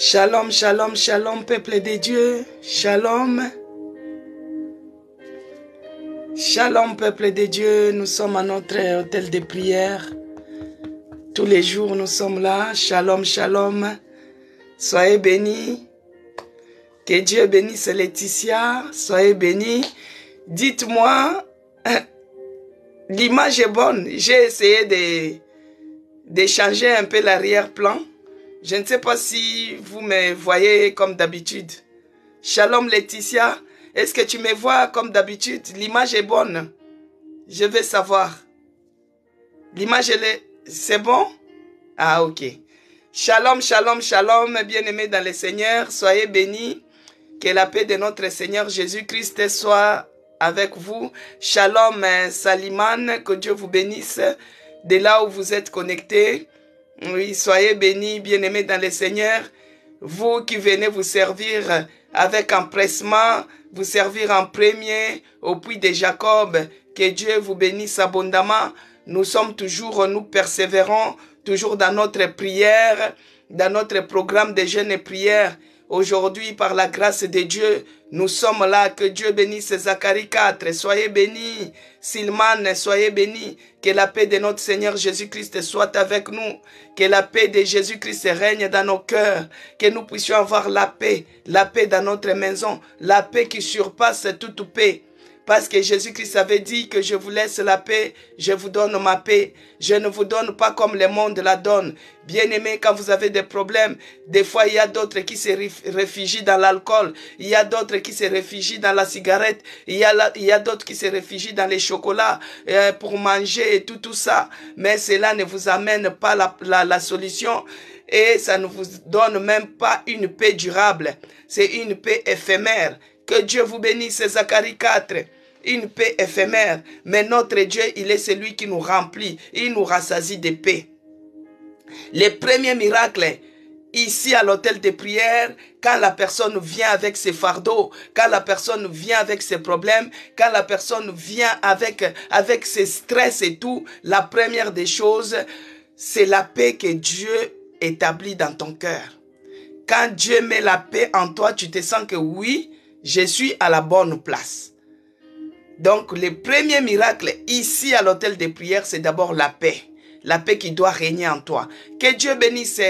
Shalom, shalom, shalom, peuple de Dieu. Shalom. Shalom, peuple de Dieu. Nous sommes à notre hôtel de prière. Tous les jours, nous sommes là. Shalom, shalom. Soyez bénis. Que Dieu bénisse Laetitia. Soyez bénis. Dites-moi, l'image est bonne. J'ai essayé de changer un peu l'arrière-plan. Je ne sais pas si vous me voyez comme d'habitude. Shalom Laetitia, est-ce que tu me vois comme d'habitude? L'image est bonne. Je veux savoir. L'image, c'est bon? Ah, ok. Shalom, shalom, shalom, bien-aimés dans le Seigneur. Soyez bénis. Que la paix de notre Seigneur Jésus-Christ soit avec vous. Shalom Saliman, que Dieu vous bénisse de là où vous êtes connectés. Oui, soyez bénis, bien-aimés dans le Seigneur. Vous qui venez vous servir avec empressement, vous servir en premier au puits de Jacob. Que Dieu vous bénisse abondamment. Nous sommes toujours, nous persévérons, toujours dans notre prière, dans notre programme de jeûne et prière. Aujourd'hui, par la grâce de Dieu, nous sommes là. Que Dieu bénisse Zacharie 4. Soyez bénis. Silman, soyez bénis. Que la paix de notre Seigneur Jésus-Christ soit avec nous. Que la paix de Jésus-Christ règne dans nos cœurs. Que nous puissions avoir la paix dans notre maison. La paix qui surpasse toute paix. Parce que Jésus-Christ avait dit que je vous laisse la paix, je vous donne ma paix. Je ne vous donne pas comme le monde la donne. Bien-aimés, quand vous avez des problèmes, des fois il y a d'autres qui se réfugient dans l'alcool. Il y a d'autres qui se réfugient dans la cigarette. Il y a d'autres qui se réfugient dans les chocolats pour manger et tout ça. Mais cela ne vous amène pas la solution. Et ça ne vous donne même pas une paix durable. C'est une paix éphémère. Que Dieu vous bénisse, Zacharie 4. Une paix éphémère. Mais notre Dieu, il est celui qui nous remplit. Il nous rassasie de paix. Les premiers miracles, ici à l'hôtel de prière, quand la personne vient avec ses fardeaux, quand la personne vient avec ses problèmes, quand la personne vient avec ses stress et tout, la première des choses, c'est la paix que Dieu établit dans ton cœur. Quand Dieu met la paix en toi, tu te sens que oui, je suis à la bonne place. Donc, le premier miracle ici à l'hôtel de prière, c'est d'abord la paix. La paix qui doit régner en toi. Que Dieu bénisse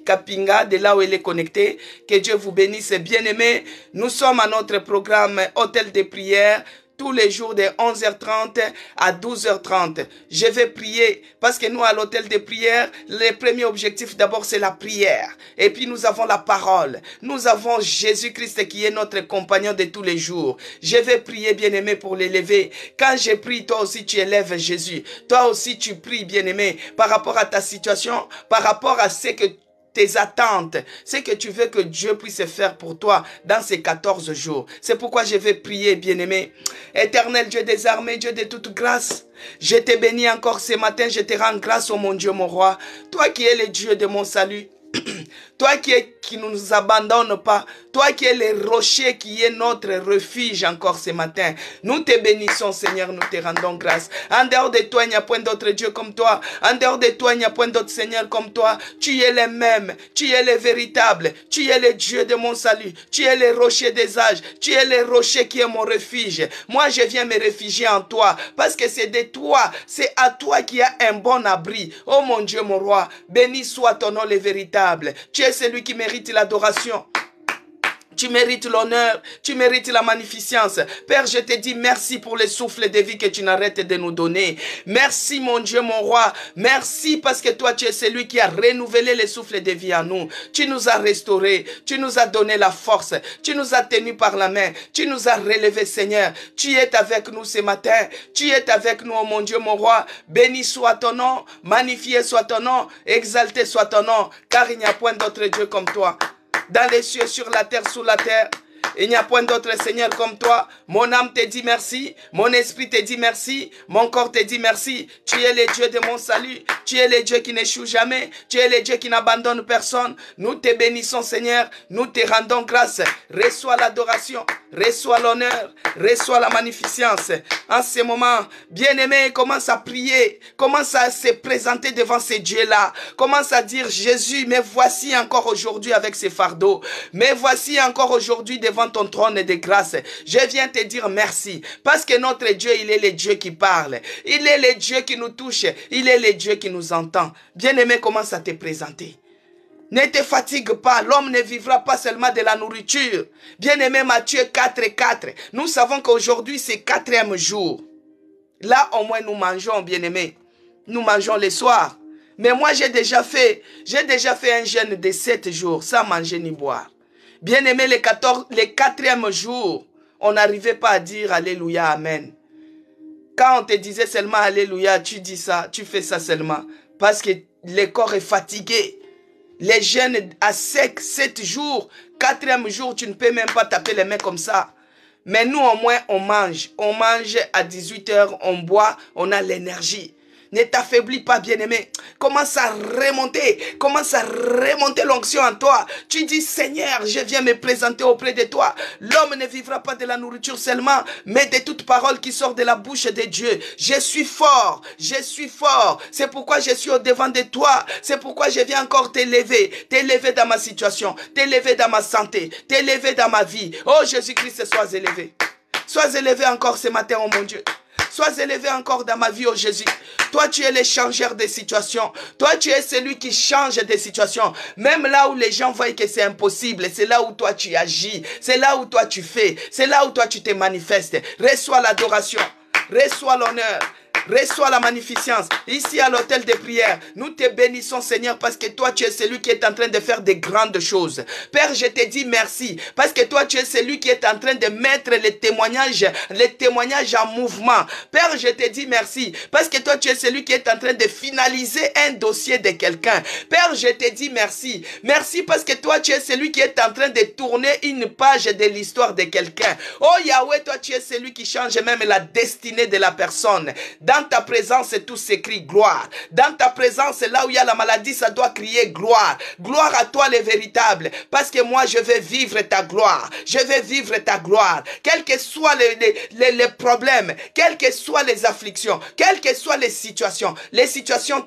Kapinga, de là où elle est connectée. Que Dieu vous bénisse, bien-aimés. Nous sommes à notre programme hôtel de prière. Tous les jours de 11h30 à 12h30. Je vais prier parce que nous, à l'hôtel de prière, le premier objectif d'abord, c'est la prière. Et puis, nous avons la parole. Nous avons Jésus-Christ qui est notre compagnon de tous les jours. Je vais prier, bien-aimé, pour l'élever. Quand je prie, toi aussi, tu élèves Jésus. Toi aussi, tu pries, bien-aimé, par rapport à ta situation, par rapport à ce que tes attentes, ce que tu veux que Dieu puisse faire pour toi dans ces 14 jours. C'est pourquoi je vais prier, bien-aimé. Éternel Dieu des armées, Dieu de toute grâce, je te bénis encore ce matin, je te rends grâce, oh mon Dieu, mon roi. Toi qui es le Dieu de mon salut. Toi qui ne nous abandonne pas, toi qui es le rocher qui est notre refuge encore ce matin. Nous te bénissons, Seigneur, nous te rendons grâce. En dehors de toi, il n'y a point d'autre Dieu comme toi. En dehors de toi, il n'y a point d'autre Seigneur comme toi. Tu es le même, tu es le véritable, tu es le Dieu de mon salut, tu es le rocher des âges, tu es le rocher qui est mon refuge. Moi, je viens me réfugier en toi, parce que c'est de toi, c'est à toi qui a un bon abri. Oh mon Dieu, mon roi, béni soit ton nom le véritable. Tu es celui qui mérite l'adoration. Tu mérites l'honneur, tu mérites la magnificence. Père, je te dis merci pour le souffle de vie que tu n'arrêtes de nous donner. Merci mon Dieu, mon roi. Merci parce que toi, tu es celui qui a renouvelé le souffle de vie en nous. Tu nous as restaurés, tu nous as donné la force, tu nous as tenus par la main, tu nous as relevés, Seigneur. Tu es avec nous ce matin, tu es avec nous, oh mon Dieu, mon roi. Béni soit ton nom, magnifié soit ton nom, exalté soit ton nom, car il n'y a point d'autre Dieu comme toi. Dans les cieux, sur la terre, sous la terre. Il n'y a point d'autre Seigneur comme toi. Mon âme te dit merci. Mon esprit te dit merci. Mon corps te dit merci. Tu es le Dieu de mon salut. Tu es le Dieu qui n'échoue jamais. Tu es le Dieu qui n'abandonne personne. Nous te bénissons Seigneur. Nous te rendons grâce. Reçois l'adoration. reçois l'honneur, reçois la magnificence. En ce moment, bien-aimé, commence à prier, commence à se présenter devant ces dieux-là, commence à dire, Jésus, me voici encore aujourd'hui avec ces fardeaux, me voici encore aujourd'hui devant ton trône de grâce. Je viens te dire merci, parce que notre Dieu, il est le Dieu qui parle, il est le Dieu qui nous touche, il est le Dieu qui nous entend. Bien-aimé, commence à te présenter. Ne te fatigue pas, l'homme ne vivra pas seulement de la nourriture. Bien-aimé, Matthieu 4:4. Nous savons qu'aujourd'hui c'est 4e jour. Là au moins nous mangeons, bien-aimé. Nous mangeons le soir. Mais moi j'ai déjà fait un jeûne de 7 jours sans manger ni boire. Bien-aimé, les 4e jour, on n'arrivait pas à dire Alléluia, Amen. Quand on te disait seulement Alléluia, tu dis ça, tu fais ça seulement. Parce que le corps est fatigué. Les jeûnes à sec, 7 jours, 4e jour, tu ne peux même pas taper les mains comme ça. Mais nous, au moins, on mange. On mange à 18 h, on boit, on a l'énergie. Ne t'affaiblis pas, bien-aimé. Commence à remonter l'onction en toi. Tu dis, Seigneur, je viens me présenter auprès de toi. L'homme ne vivra pas de la nourriture seulement, mais de toute parole qui sort de la bouche de Dieu. Je suis fort, je suis fort. C'est pourquoi je suis au devant de toi. C'est pourquoi je viens encore t'élever dans ma situation, t'élever dans ma santé, t'élever dans ma vie. Oh Jésus-Christ, sois élevé. Sois élevé encore ce matin, oh mon Dieu. Sois élevé encore dans ma vie, oh Jésus. Toi, tu es le changeur des situations. Toi, tu es celui qui change des situations. Même là où les gens voient que c'est impossible, c'est là où toi tu agis. C'est là où toi tu fais. C'est là où toi tu te manifestes. Reçois l'adoration. Reçois l'honneur. Reçois la magnificence. Ici à l'hôtel de prière, nous te bénissons Seigneur parce que toi tu es celui qui est en train de faire de grandes choses. Père, je te dis merci parce que toi tu es celui qui est en train de mettre les témoignages en mouvement. Père, je te dis merci parce que toi tu es celui qui est en train de finaliser un dossier de quelqu'un. Père, je te dis merci. Merci parce que toi tu es celui qui est en train de tourner une page de l'histoire de quelqu'un. Oh Yahweh, toi tu es celui qui change même la destinée de la personne. Dans ta présence, tout s'écrit gloire. Dans ta présence, là où il y a la maladie, ça doit crier gloire. Gloire à toi, les véritables. Parce que moi, je vais vivre ta gloire. Je vais vivre ta gloire. Quels que soient les problèmes, quelles que soient les afflictions, quelles que soient les situations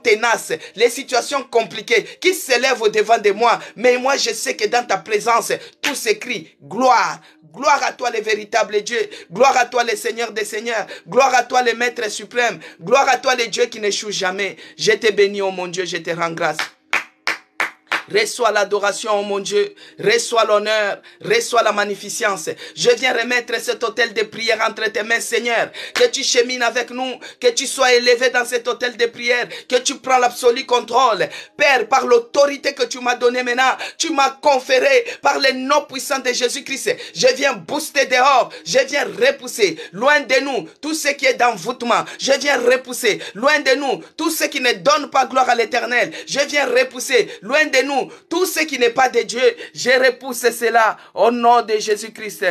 ténaces, les situations compliquées qui s'élèvent au-devant de moi. Mais moi, je sais que dans ta présence, tout s'écrit gloire. Gloire à toi, les véritables dieux. Gloire à toi, les seigneurs des seigneurs. Gloire à toi, les maîtres suprêmes. Gloire à toi, les dieux qui n'échouent jamais. Je te bénis, oh mon Dieu, je te rends grâce. Reçois l'adoration, oh mon Dieu. Reçois l'honneur. Reçois la magnificence. Je viens remettre cet hôtel de prière entre tes mains, Seigneur. Que tu chemines avec nous. Que tu sois élevé dans cet hôtel de prière. Que tu prends l'absolu contrôle. Père, par l'autorité que tu m'as donnée maintenant, tu m'as conféré par le nom puissant de Jésus-Christ. Je viens booster dehors. Je viens repousser. Loin de nous, tout ce qui est d'envoûtement. Je viens repousser. Loin de nous, tout ce qui ne donne pas gloire à l'Éternel. Je viens repousser. Loin de nous, tout ce qui n'est pas de Dieu, je repousse cela au nom de Jésus-Christ.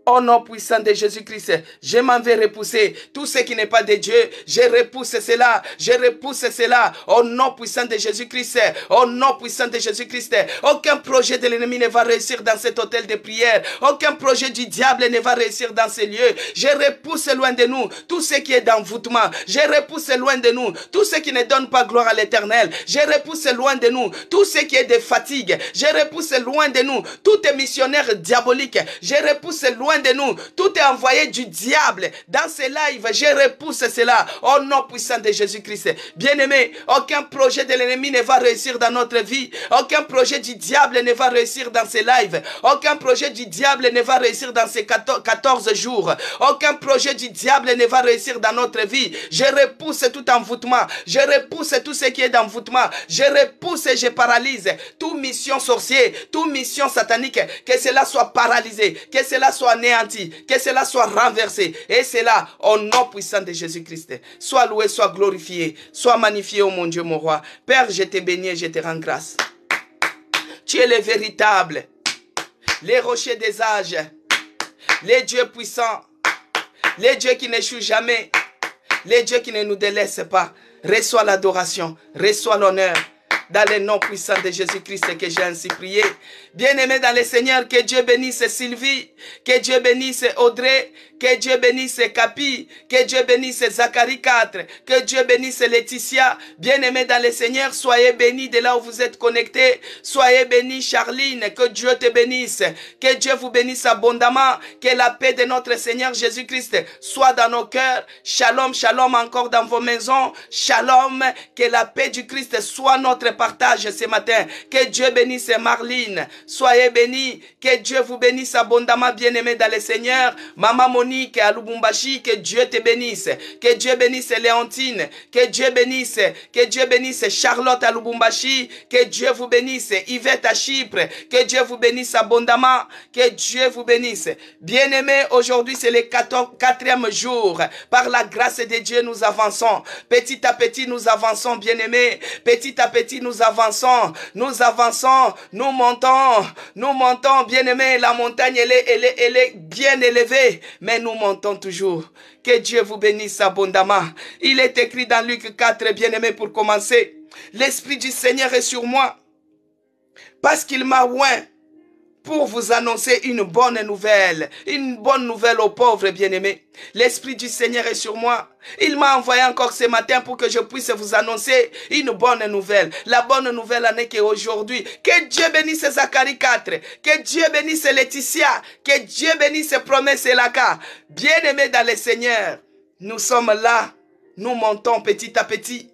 Au nom puissant de Jésus-Christ, je m'en vais repousser tout ce qui n'est pas de Dieu. Je repousse cela. Je repousse cela. Au nom puissant de Jésus-Christ. Au nom puissant de Jésus-Christ. Aucun projet de l'ennemi ne va réussir dans cet hôtel de prière. Aucun projet du diable ne va réussir dans ces lieux. Je repousse loin de nous tout ce qui est d'envoûtement. Je repousse loin de nous tout ce qui ne donne pas gloire à l'Éternel. Je repousse loin de nous tout ce qui est de fatigue. Je repousse loin de nous tout missionnaire diabolique. Je repousse loin de nous, tout est envoyé du diable. Dans ces lives, je repousse cela au nom puissant de Jésus-Christ. Bien-aimé, aucun projet de l'ennemi ne va réussir dans notre vie. Aucun projet du diable ne va réussir dans ces lives. Aucun projet du diable ne va réussir dans ces 14 jours. Aucun projet du diable ne va réussir dans notre vie. Je repousse tout envoûtement. Je repousse tout ce qui est d'envoûtement. Je repousse et je paralyse toute mission sorcière, toute mission satanique. Que cela soit paralysé, que cela soit anéanti, que cela soit renversé. Et cela au nom puissant de Jésus-Christ. Sois loué, sois glorifié, sois magnifié, oh mon Dieu, mon roi. Père, je te bénis et je te rends grâce. Tu es le véritable, les rochers des âges, les dieux puissants, les dieux qui n'échouent jamais, les dieux qui ne nous délaissent pas. Reçois l'adoration, reçois l'honneur, Dans le nom puissant de Jésus-Christ que j'ai ainsi prié. Bien-aimé dans le Seigneur, que Dieu bénisse Sylvie, que Dieu bénisse Audrey, que Dieu bénisse Capi, que Dieu bénisse Zacharie 4, que Dieu bénisse Laetitia. Bien-aimé dans le Seigneur, soyez bénis de là où vous êtes connectés. Soyez bénis Charline, que Dieu te bénisse, que Dieu vous bénisse abondamment, que la paix de notre Seigneur Jésus-Christ soit dans nos cœurs. Shalom, shalom encore dans vos maisons. Shalom, que la paix du Christ soit notre partage ce matin. Que Dieu bénisse Marline. Soyez bénis. Que Dieu vous bénisse abondamment, bien-aimés dans le Seigneur. Maman Monique à Lubumbashi, que Dieu te bénisse. Que Dieu bénisse Léontine. Que Dieu bénisse Charlotte à Lubumbashi. Que Dieu vous bénisse. Yvette à Chypre. Que Dieu vous bénisse abondamment. Que Dieu vous bénisse. Bien-aimés, aujourd'hui c'est le 4e jour. Par la grâce de Dieu, nous avançons. Petit à petit, nous avançons, bien-aimés. Petit à petit, nous avançons. Nous avançons. Nous montons, bien-aimés. La montagne, elle est bien élevée. Mais nous montons toujours. Que Dieu vous bénisse abondamment. Il est écrit dans Luc 4, bien-aimés, pour commencer. L'Esprit du Seigneur est sur moi. Parce qu'il m'a oint pour vous annoncer une bonne nouvelle aux pauvres bien-aimés. L'Esprit du Seigneur est sur moi. Il m'a envoyé encore ce matin pour que je puisse vous annoncer une bonne nouvelle. La bonne nouvelle en est qu'aujourd'hui, que Dieu bénisse Zacharie 4, que Dieu bénisse Laetitia, que Dieu bénisse Promesse et Laka. Bien-aimés dans le Seigneur, nous sommes là, nous montons petit à petit.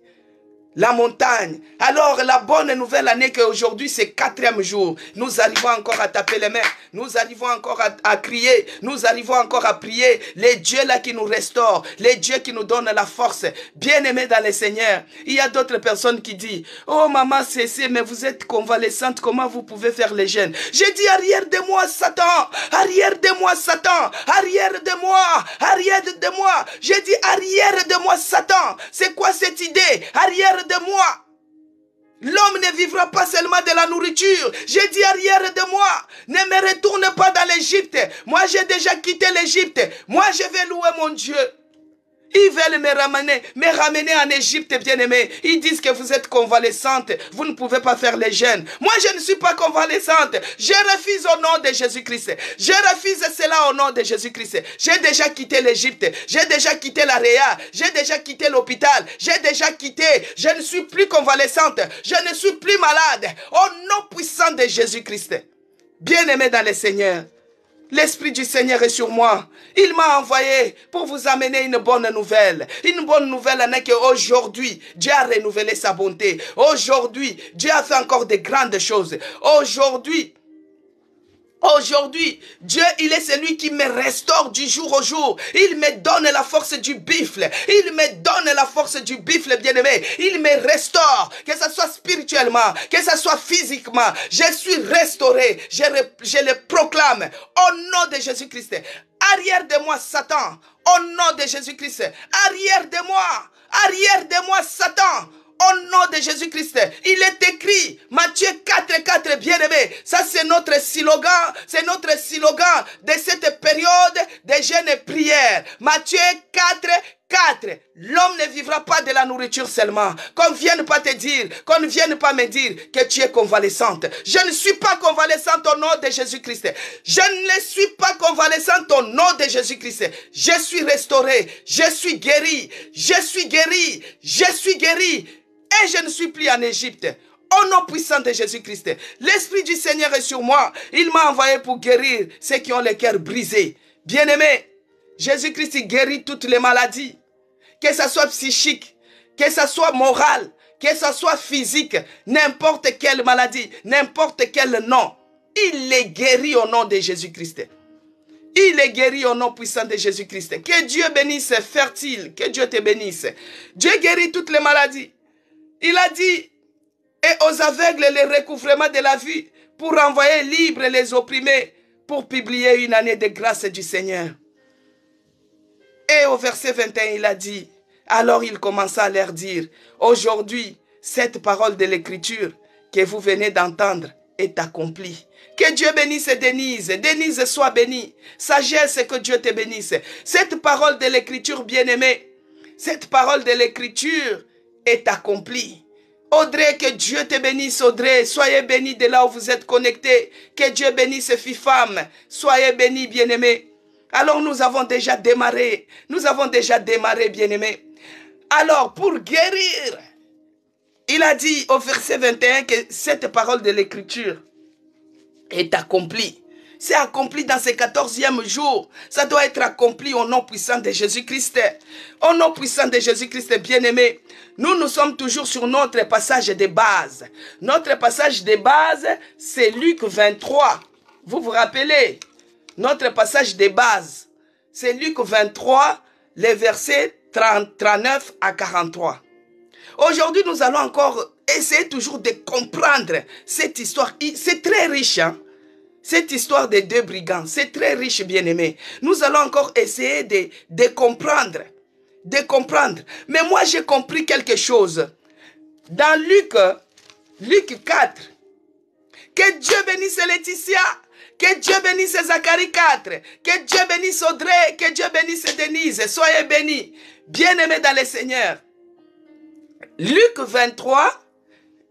La montagne. Alors, la bonne nouvelle année qu'aujourd'hui, c'est 4e jour. Nous arrivons encore à taper les mains. Nous arrivons encore à crier. Nous arrivons encore à prier. Les dieux là qui nous restaurent. Les dieux qui nous donnent la force. Bien-aimés dans le Seigneur. Il y a d'autres personnes qui disent, oh maman, c'est, mais vous êtes convalescente. Comment vous pouvez faire les jeûnes? J'ai dit, arrière de moi, Satan. Arrière de moi, Satan. Arrière de moi. Arrière de moi. J'ai dit, arrière de moi, Satan. C'est quoi cette idée? Arrière de moi. L'homme ne vivra pas seulement de la nourriture. J'ai dit arrière de moi. Ne me retourne pas dans l'Égypte. Moi j'ai déjà quitté l'Égypte. Moi je vais louer mon Dieu. Ils veulent me ramener en Égypte, bien-aimés. Ils disent que vous êtes convalescente. Vous ne pouvez pas faire les jeûnes. Moi, je ne suis pas convalescente. Je refuse au nom de Jésus-Christ. Je refuse cela au nom de Jésus-Christ. J'ai déjà quitté l'Égypte. J'ai déjà quitté la Réa. J'ai déjà quitté l'hôpital. J'ai déjà quitté. Je ne suis plus convalescente. Je ne suis plus malade. Au nom puissant de Jésus-Christ. Bien-aimés dans le Seigneur. L'Esprit du Seigneur est sur moi. Il m'a envoyé pour vous amener une bonne nouvelle. Une bonne nouvelle en est qu'aujourd'hui, Dieu a renouvelé sa bonté. Aujourd'hui, Dieu a fait encore de grandes choses. Aujourd'hui, Dieu, il est celui qui me restaure du jour au jour. Il me donne la force du buffle. Il me donne la force du buffle, bien-aimé. Il me restaure, que ce soit spirituellement, que ce soit physiquement. Je suis restauré. Je le proclame au nom de Jésus-Christ. Arrière de moi, Satan. Au nom de Jésus-Christ. Arrière de moi, Satan. Au nom de Jésus-Christ, il est écrit, Matthieu 4, bien-aimé. Ça, c'est notre slogan de cette période de jeûne et prière. Matthieu 4. L'homme ne vivra pas de la nourriture seulement. Qu'on ne vienne pas te dire, qu'on ne vienne pas me dire que tu es convalescente. Je ne suis pas convalescente au nom de Jésus-Christ. Je ne suis pas convalescente au nom de Jésus-Christ. Je suis restaurée. Je suis guérie. Et je ne suis plus en Égypte. Au nom puissant de Jésus-Christ. L'Esprit du Seigneur est sur moi. Il m'a envoyé pour guérir ceux qui ont le cœur brisé. Bien-aimé, Jésus-Christ guérit toutes les maladies. Que ce soit psychique, que ce soit moral, que ce soit physique, n'importe quelle maladie, n'importe quel nom. Il les guérit au nom de Jésus-Christ. Il est guéri au nom puissant de Jésus-Christ. Que Dieu bénisse fertile. Que Dieu te bénisse. Dieu guérit toutes les maladies. Il a dit, et aux aveugles le recouvrement de la vue, pour envoyer libres les opprimés, pour publier une année de grâce du Seigneur. Et au verset 21, il a dit, alors il commença à leur dire, aujourd'hui, cette parole de l'Écriture que vous venez d'entendre est accomplie. Que Dieu bénisse Denise. Denise soit bénie. Sagesse, que Dieu te bénisse. Cette parole de l'Écriture, bien-aimée, cette parole de l'Écriture est accomplie. Audrey, que Dieu te bénisse, Audrey. Soyez bénis de là où vous êtes connectés. Que Dieu bénisse filles-femmes. Soyez bénis, bien-aimés. Alors nous avons déjà démarré. Nous avons déjà démarré, bien-aimés. Alors, pour guérir, il a dit au verset 21 que cette parole de l'Écriture est accomplie. C'est accompli dans ce 14e jour. Ça doit être accompli au nom puissant de Jésus-Christ. Au nom puissant de Jésus-Christ, bien-aimé. Nous sommes toujours sur notre passage de base. Notre passage de base, c'est Luc 23. Vous vous rappelez? Notre passage de base, c'est Luc 23, les versets 39 à 43. Aujourd'hui, nous allons encore essayer toujours de comprendre cette histoire. C'est très riche, hein? Cette histoire des deux brigands, c'est très riche, bien-aimé. Nous allons encore essayer de comprendre. De comprendre. Mais moi, j'ai compris quelque chose. Dans Luc 4, que Dieu bénisse Laetitia, que Dieu bénisse Zacharie 4, que Dieu bénisse Audrey, que Dieu bénisse Denise. Soyez bénis, bien-aimés dans le Seigneur. Luc 23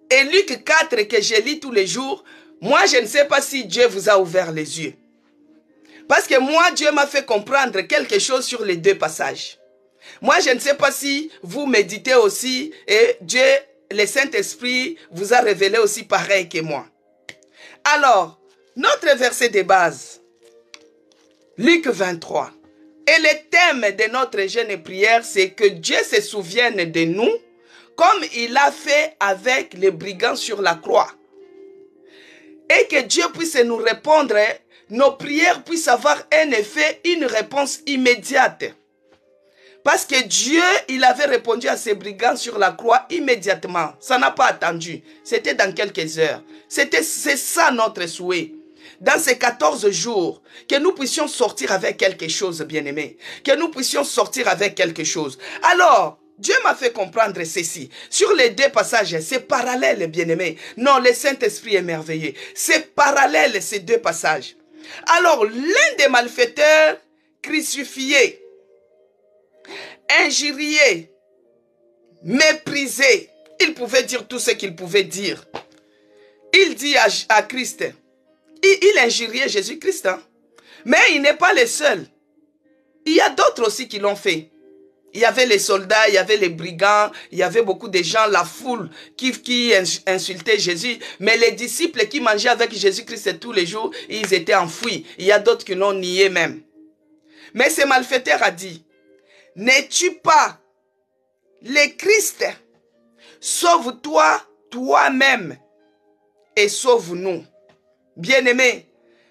et Luc 4 que je lis tous les jours, moi, je ne sais pas si Dieu vous a ouvert les yeux. Parce que moi, Dieu m'a fait comprendre quelque chose sur les deux passages. Moi, je ne sais pas si vous méditez aussi et Dieu, le Saint-Esprit, vous a révélé aussi pareil que moi. Alors, notre verset de base, Luc 23. Et le thème de notre jeûne et prière, c'est que Dieu se souvienne de nous comme il a fait avec les brigands sur la croix. Et que Dieu puisse nous répondre, nos prières puissent avoir un effet, une réponse immédiate. Parce que Dieu, il avait répondu à ces brigands sur la croix immédiatement. Ça n'a pas attendu. C'était dans quelques heures. C'est ça notre souhait. Dans ces 14 jours, que nous puissions sortir avec quelque chose, bien-aimé. Que nous puissions sortir avec quelque chose. Alors, Dieu m'a fait comprendre ceci. Sur les deux passages, c'est parallèle, bien-aimé. Non, le Saint-Esprit est merveilleux. C'est parallèle, ces deux passages. Alors, l'un des malfaiteurs crucifiés, injurié, méprisé, il pouvait dire tout ce qu'il pouvait dire. Il dit à Christ, il injuriait Jésus-Christ, hein? Mais il n'est pas le seul. Il y a d'autres aussi qui l'ont fait. Il y avait les soldats, il y avait les brigands, il y avait beaucoup de gens, la foule qui insultaient Jésus. Mais les disciples qui mangeaient avec Jésus-Christ tous les jours, ils étaient enfouis. Il y a d'autres qui l'ont nié même. Mais ce malfaiteur a dit, n'es-tu pas le Christ? Sauve-toi toi-même et sauve-nous. Bien-aimé,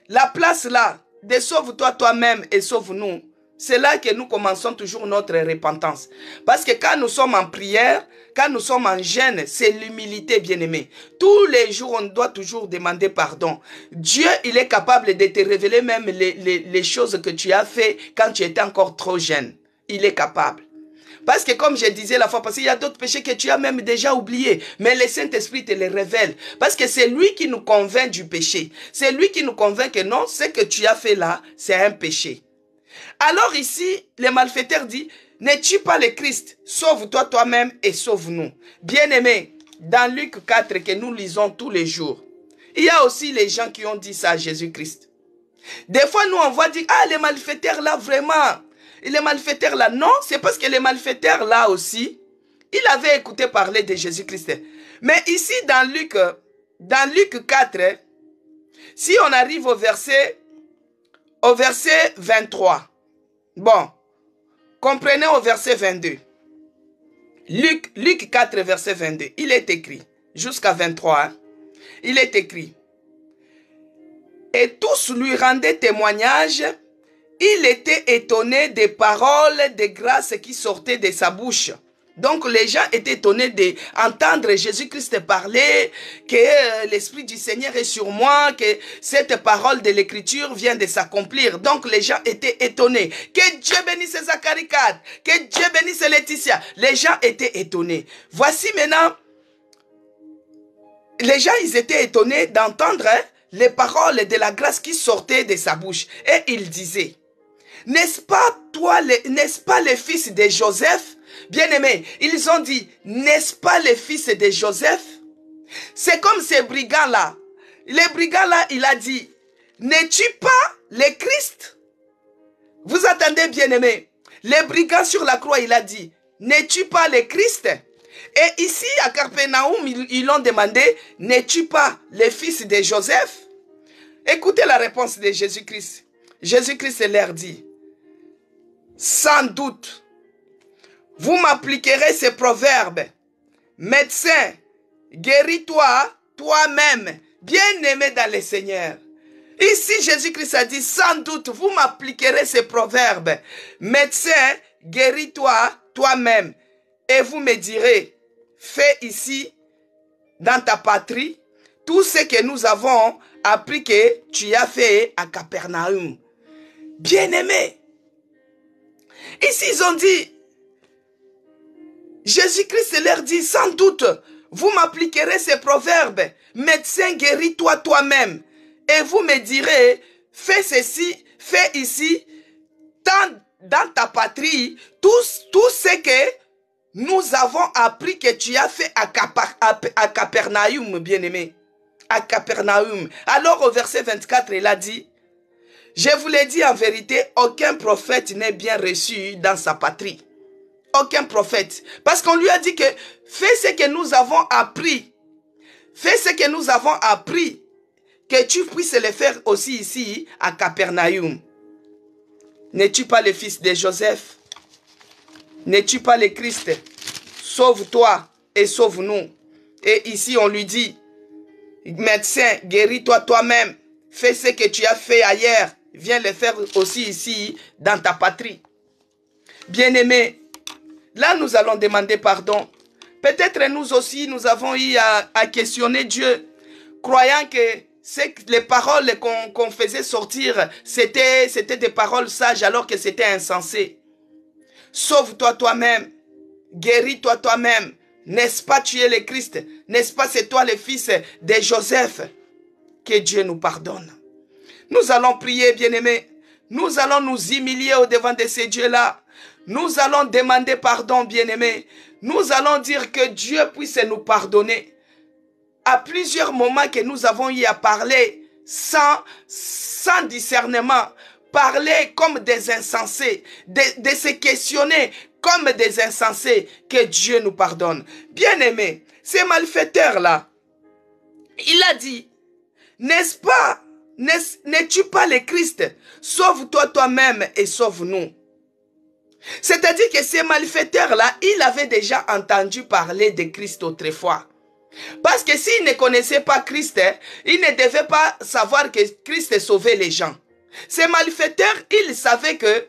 la place là, de sauve-toi toi-même et sauve-nous, c'est là que nous commençons toujours notre repentance. Parce que quand nous sommes en prière, quand nous sommes en jeûne, c'est l'humilité, bien-aimé. Tous les jours, on doit toujours demander pardon. Dieu, il est capable de te révéler même les choses que tu as fait quand tu étais encore trop jeune. Il est capable. Parce que comme je disais la fois passée, il y a d'autres péchés que tu as même déjà oubliés. Mais le Saint-Esprit te les révèle. Parce que c'est lui qui nous convainc du péché. C'est lui qui nous convainc que non, ce que tu as fait là, c'est un péché. Alors ici, le malfaiteur dit, n'es-tu pas le Christ? Sauve-toi toi-même et sauve-nous. Bien-aimé, dans Luc 4 que nous lisons tous les jours, il y a aussi les gens qui ont dit ça à Jésus-Christ. Des fois, nous, on va dire, ah, les malfaiteurs là, vraiment, les malfaiteurs là, non, c'est parce que les malfaiteurs là aussi, il avait écouté parler de Jésus-Christ. Mais ici, dans Luc 4, si on arrive au verset 23, bon, comprenez au verset 22. Luc 4, verset 22, il est écrit, jusqu'à 23, hein, il est écrit, et tous lui rendaient témoignage. Il était étonné des paroles de grâce qui sortaient de sa bouche. Donc les gens étaient étonnés d'entendre Jésus-Christ parler, que l'Esprit du Seigneur est sur moi, que cette parole de l'Écriture vient de s'accomplir. Donc les gens étaient étonnés. Que Dieu bénisse Zacharie 4, que Dieu bénisse Laetitia. Les gens étaient étonnés. Voici maintenant, les gens ils étaient étonnés d'entendre les paroles de la grâce qui sortaient de sa bouche. Et il disait, n'est-ce pas toi, n'est-ce pas le fils de Joseph? Bien-aimés, ils ont dit, n'est-ce pas les fils de Joseph? C'est comme ces brigands-là. Les brigands-là, il a dit, n'es-tu pas le Christ? Vous attendez, bien-aimés. Les brigands sur la croix, il a dit, n'es-tu pas le Christ? Et ici, à Capernaum, ils l'ont demandé, n'es-tu pas le fils de Joseph? Écoutez la réponse de Jésus-Christ. Jésus-Christ leur dit, sans doute, vous m'appliquerez ce proverbe, médecin, guéris-toi toi-même, bien-aimé dans le Seigneur. Ici, Jésus-Christ a dit, sans doute, vous m'appliquerez ce proverbe, médecin, guéris-toi toi-même. Et vous me direz, fais ici, dans ta patrie, tout ce que nous avons appris que tu as fait à Capernaum. Bien-aimé. Ici, ils ont dit, Jésus-Christ leur dit, sans doute, vous m'appliquerez ce proverbe, médecin, guéris-toi toi-même. Et vous me direz, fais ceci, fais ici, dans ta patrie, tout ce que nous avons appris que tu as fait à Capernaum, bien-aimé. À Capernaum. Alors au verset 24, il a dit, je vous l'ai dit en vérité, aucun prophète n'est bien reçu dans sa patrie. Aucun prophète. Parce qu'on lui a dit que fais ce que nous avons appris. Fais ce que nous avons appris. Que tu puisses le faire aussi ici à Capernaum. N'es-tu pas le fils de Joseph? N'es-tu pas le Christ? Sauve-toi et sauve-nous. Et ici on lui dit, médecin, guéris-toi toi-même. Fais ce que tu as fait ailleurs. Viens le faire aussi ici dans ta patrie. Bien-aimés, là nous allons demander pardon. Peut-être nous aussi nous avons eu à questionner Dieu, croyant que les paroles qu'on faisait sortir, c'était des paroles sages alors que c'était insensé. Sauve-toi toi-même, guéris-toi toi-même. N'est-ce pas tu es le Christ? N'est-ce pas c'est toi le fils de Joseph? Que Dieu nous pardonne. Nous allons prier, bien-aimés. Nous allons nous humilier au-devant de ces dieux-là. Nous allons demander pardon, bien-aimés. Nous allons dire que Dieu puisse nous pardonner. À plusieurs moments que nous avons eu à parler sans discernement, parler comme des insensés, de se questionner comme des insensés, que Dieu nous pardonne. Bien-aimés, ces malfaiteurs-là, il a dit, n'est-ce pas, n'es-tu pas le Christ? Sauve-toi toi-même et sauve-nous. C'est-à-dire que ces malfaiteurs-là, ils avaient déjà entendu parler de Christ autrefois. Parce que s'ils ne connaissaient pas Christ, ils ne devaient pas savoir que Christ sauvait les gens. Ces malfaiteurs, ils savaient que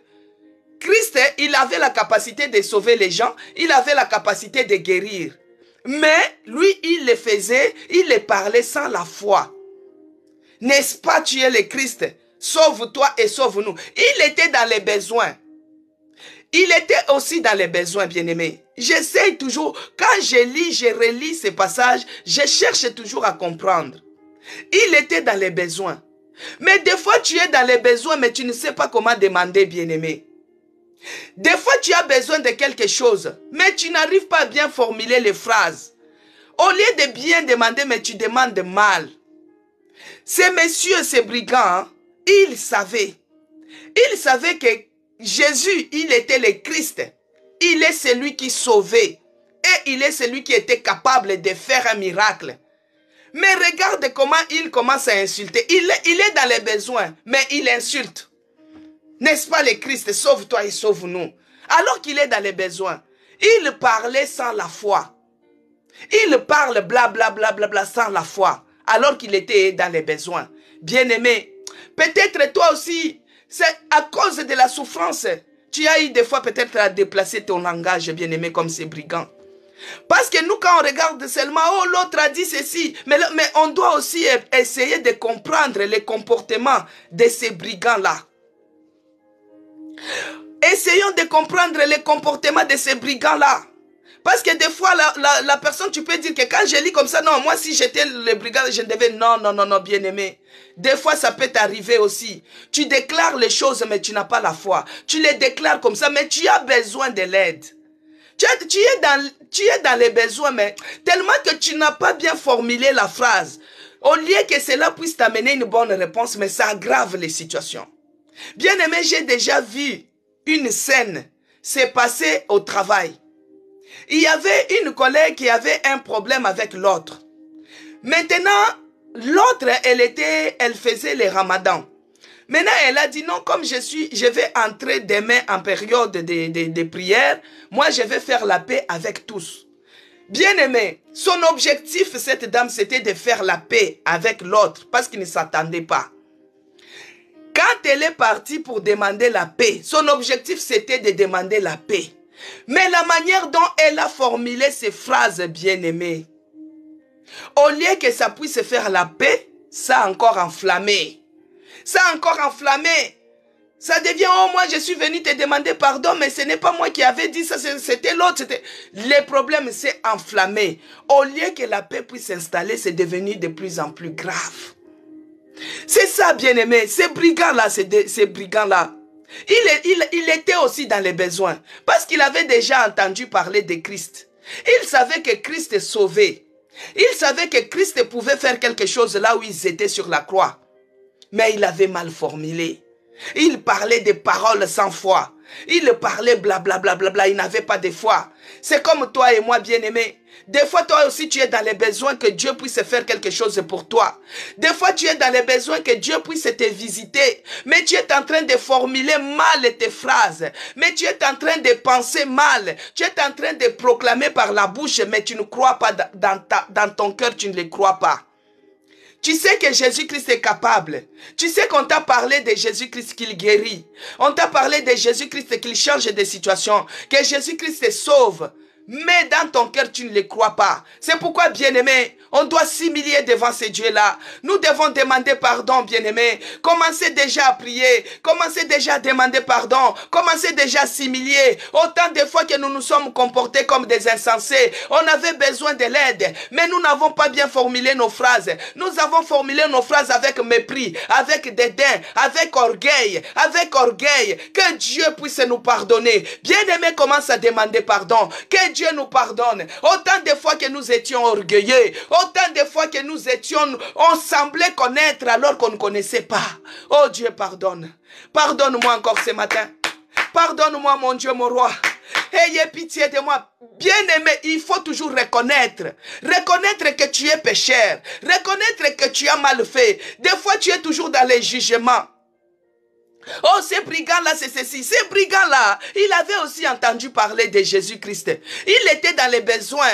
Christ, il avait la capacité de sauver les gens, il avait la capacité de guérir. Mais lui, il le faisait, il le parlait sans la foi. N'est-ce pas tu es le Christ? Sauve-toi et sauve-nous. Il était dans les besoins. Il était aussi dans les besoins, bien-aimés. J'essaye toujours, quand je lis, je relis ces passages, je cherche toujours à comprendre. Il était dans les besoins. Mais des fois, tu es dans les besoins, mais tu ne sais pas comment demander, bien-aimé. Des fois, tu as besoin de quelque chose, mais tu n'arrives pas à bien formuler les phrases. Au lieu de bien demander, mais tu demandes mal. Ces messieurs, ces brigands, ils savaient. Ils savaient que Jésus, il était le Christ. Il est celui qui sauvait. Et il est celui qui était capable de faire un miracle. Mais regarde comment il commence à insulter. Il est dans les besoins, mais il insulte. N'est-ce pas le Christ? Sauve-toi et sauve-nous. Alors qu'il est dans les besoins, il parlait sans la foi. Il parle blablabla sans la foi. Alors qu'il était dans les besoins. Bien-aimé, peut-être toi aussi, c'est à cause de la souffrance. Tu as eu des fois peut-être à déplacer ton langage, bien-aimé, comme ces brigands. Parce que nous, quand on regarde seulement, oh, l'autre a dit ceci. Mais on doit aussi essayer de comprendre les comportements de ces brigands-là. Essayons de comprendre les comportements de ces brigands-là. Parce que des fois, la personne, tu peux dire que quand je lis comme ça, non, moi si j'étais le brigand, je devais, non, bien aimé. Des fois, ça peut t'arriver aussi. Tu déclares les choses, mais tu n'as pas la foi. Tu les déclares comme ça, mais tu as besoin de l'aide. Tu es dans les besoins, mais tellement que tu n'as pas bien formulé la phrase. Au lieu que cela puisse t'amener une bonne réponse, mais ça aggrave les situations. Bien aimé, j'ai déjà vu une scène s'est passée au travail. Il y avait une collègue qui avait un problème avec l'autre. Maintenant, l'autre, elle faisait les ramadans. Maintenant, elle a dit non, comme je vais entrer demain en période de prière, moi je vais faire la paix avec tous. Bien aimé, son objectif, cette dame, c'était de faire la paix avec l'autre parce qu'il ne s'attendait pas. Quand elle est partie pour demander la paix, son objectif c'était de demander la paix. Mais la manière dont elle a formulé ces phrases, bien aimées, au lieu que ça puisse faire la paix, ça a encore enflammé. Ça a encore enflammé. Ça devient, oh moi je suis venu te demander pardon, mais ce n'est pas moi qui avais dit ça, c'était l'autre. Le problème s'est enflammé. Au lieu que la paix puisse s'installer, c'est devenu de plus en plus grave. C'est ça, bien-aimé. Ces brigands-là, ces brigands-là, il était aussi dans les besoins. Parce qu'il avait déjà entendu parler de Christ. Il savait que Christ sauvait. Il savait que Christ pouvait faire quelque chose là où ils étaient sur la croix. Mais il avait mal formulé. Il parlait des paroles sans foi. Il parlait blablabla, il n'avait pas de foi. C'est comme toi et moi, bien-aimé. Des fois, toi aussi, tu es dans les besoins que Dieu puisse faire quelque chose pour toi. Des fois, tu es dans les besoins que Dieu puisse te visiter. Mais tu es en train de formuler mal tes phrases. Mais tu es en train de penser mal. Tu es en train de proclamer par la bouche, mais tu ne crois pas dans ton cœur, tu ne le crois pas. Tu sais que Jésus-Christ est capable. Tu sais qu'on t'a parlé de Jésus-Christ qu'il guérit. On t'a parlé de Jésus-Christ qu'il change des situations. Que Jésus-Christ te sauve. Mais dans ton cœur, tu ne le crois pas. C'est pourquoi, bien-aimé, on doit s'humilier devant ces dieux-là. Nous devons demander pardon, bien-aimé. Commencez déjà à prier. Commencez déjà à demander pardon. Commencez déjà à s'humilier. Autant de fois que nous nous sommes comportés comme des insensés. On avait besoin de l'aide. Mais nous n'avons pas bien formulé nos phrases. Nous avons formulé nos phrases avec mépris, avec dédain, avec orgueil. Que Dieu puisse nous pardonner. Bien-aimé, commence à demander pardon. Que Dieu nous pardonne. Autant de fois que nous étions orgueilleux, autant de fois que nous étions, on semblait connaître alors qu'on ne connaissait pas. Oh Dieu, pardonne. Pardonne-moi encore ce matin. Pardonne-moi, mon Dieu, mon roi. Ayez pitié de moi. Bien-aimé, il faut toujours reconnaître. Reconnaître que tu es pécheur. Reconnaître que tu as mal fait. Des fois, tu es toujours dans les jugements. Oh, ces brigands-là, c'est ceci. Ces brigands-là, il avait aussi entendu parler de Jésus-Christ. Il était dans les besoins.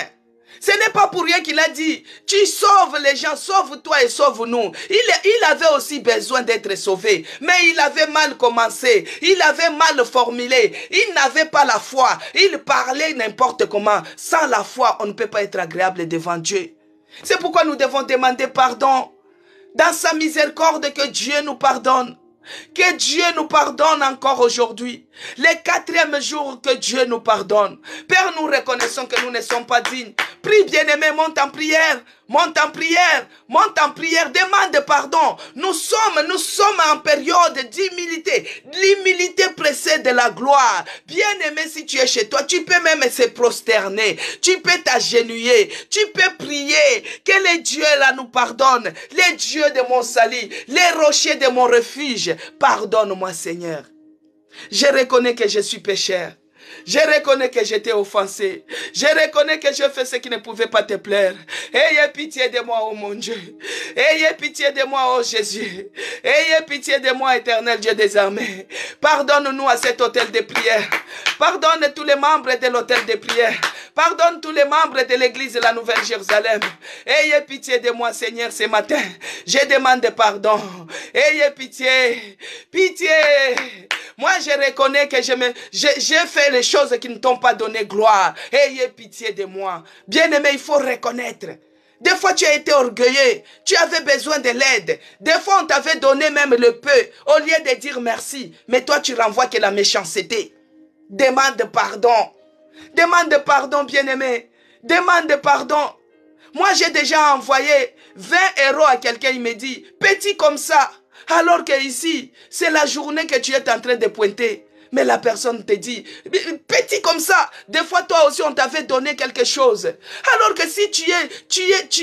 Ce n'est pas pour rien qu'il a dit, tu sauves les gens, sauve-toi et sauve-nous. Il avait aussi besoin d'être sauvé. Mais il avait mal commencé. Il avait mal formulé. Il n'avait pas la foi. Il parlait n'importe comment. Sans la foi, on ne peut pas être agréable devant Dieu. C'est pourquoi nous devons demander pardon. Dans sa miséricorde, que Dieu nous pardonne. Que Dieu nous pardonne encore aujourd'hui. Le 4e jour, que Dieu nous pardonne. Père, nous reconnaissons que nous ne sommes pas dignes. Prie, bien-aimé, monte en prière. Monte en prière. Monte en prière. Demande pardon. Nous sommes en période d'humilité. L'humilité précède la gloire. Bien-aimé, si tu es chez toi, tu peux même se prosterner. Tu peux t'agenouiller. Tu peux prier. Que les dieux là nous pardonnent. Les dieux de mon salut. Les rochers de mon refuge. Pardonne-moi, Seigneur. Je reconnais que je suis pécheur. Je reconnais que j'étais offensé. Je reconnais que je fais ce qui ne pouvait pas te plaire. Ayez pitié de moi, oh mon Dieu. Ayez pitié de moi, oh Jésus. Ayez pitié de moi, éternel Dieu des armées. Pardonne-nous à cet hôtel de prière. Pardonne tous les membres de l'hôtel de prière. Pardonne tous les membres de l'église de la Nouvelle Jérusalem. Ayez pitié de moi, Seigneur, ce matin. Je demande pardon. Ayez pitié. Pitié. Moi, je reconnais que j'ai fait les choses qui ne t'ont pas donné gloire. Ayez pitié de moi. Bien-aimé, il faut reconnaître. Des fois, tu as été orgueilleux. Tu avais besoin de l'aide. Des fois, on t'avait donné même le peu. Au lieu de dire merci. Mais toi, tu renvoies que la méchanceté. Demande pardon. Demande pardon, bien-aimé. Demande pardon. Moi, j'ai déjà envoyé 20 € à quelqu'un. Il me dit, petit comme ça. Alors que ici, c'est la journée que tu es en train de pointer. Mais la personne te dit, petit comme ça, des fois toi aussi on t'avait donné quelque chose. Alors que si tu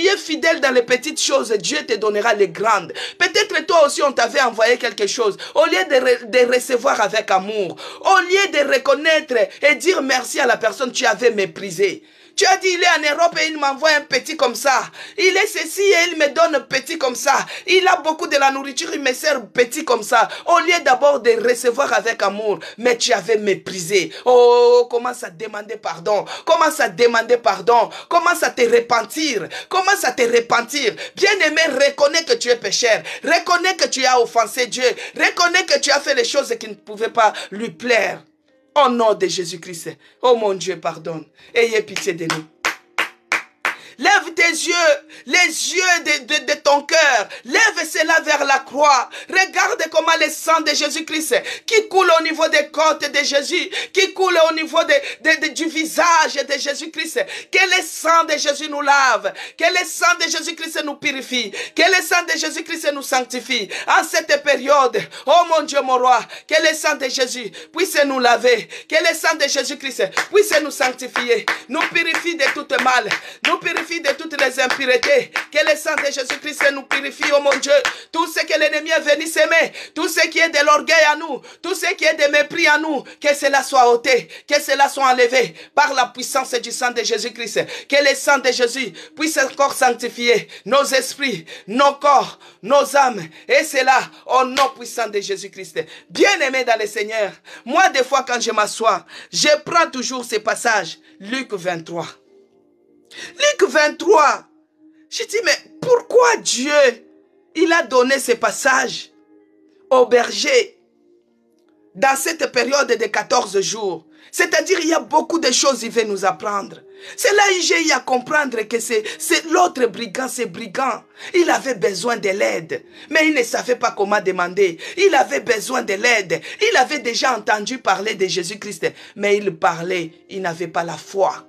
es fidèle dans les petites choses, Dieu te donnera les grandes. Peut-être toi aussi on t'avait envoyé quelque chose. Au lieu de recevoir avec amour, au lieu de reconnaître et dire merci à la personne, tu avais méprisé. Tu as dit, il est en Europe et il m'envoie un petit comme ça. Il est ceci et il me donne un petit comme ça. Il a beaucoup de la nourriture, il me sert petit comme ça. Au lieu d'abord de recevoir avec amour, mais tu avais méprisé. Oh, commence à demander pardon. Commence à demander pardon. Commence à te repentir. Commence à te repentir. Bien-aimé, reconnais que tu es pécheur. Reconnais que tu as offensé Dieu. Reconnais que tu as fait les choses qui ne pouvaient pas lui plaire. Au nom de Jésus-Christ, oh mon Dieu, pardonne. Ayez pitié de nous. Lève tes yeux, les yeux de ton cœur. Lève cela vers la croix. Regarde comment le sang de Jésus-Christ qui coule au niveau des côtes de Jésus, qui coule au niveau du visage de Jésus-Christ. Que le sang de Jésus nous lave. Que le sang de Jésus-Christ nous purifie. Que le sang de Jésus-Christ nous sanctifie. En cette période, oh mon Dieu, mon roi, que le sang de Jésus puisse nous laver. Que le sang de Jésus-Christ puisse nous sanctifier. Nous purifie de tout mal. Nous purifie de toutes les impuretés. Que le sang de Jésus-Christ nous purifie, oh mon Dieu. Tout ce que l'ennemi est venu s'aimer, tout ce qui est de l'orgueil à nous, tout ce qui est de mépris à nous, que cela soit ôté, que cela soit enlevé par la puissance du sang de Jésus-Christ. Que le sang de Jésus puisse encore sanctifier nos esprits, nos corps, nos âmes. Et cela au nom puissant de Jésus-Christ. Bien-aimé dans le Seigneur, moi des fois quand je m'assois, je prends toujours ces passages. Luc 23. Luc 23, je dis, mais pourquoi Dieu, il a donné ces passages au berger dans cette période de 14 jours? C'est-à-dire, il y a beaucoup de choses qu'il veut nous apprendre. C'est là que j'ai eu à comprendre que c'est l'autre brigand, c'est brigand. Il avait besoin de l'aide, mais il ne savait pas comment demander. Il avait besoin de l'aide. Il avait déjà entendu parler de Jésus-Christ, mais il parlait, il n'avait pas la foi.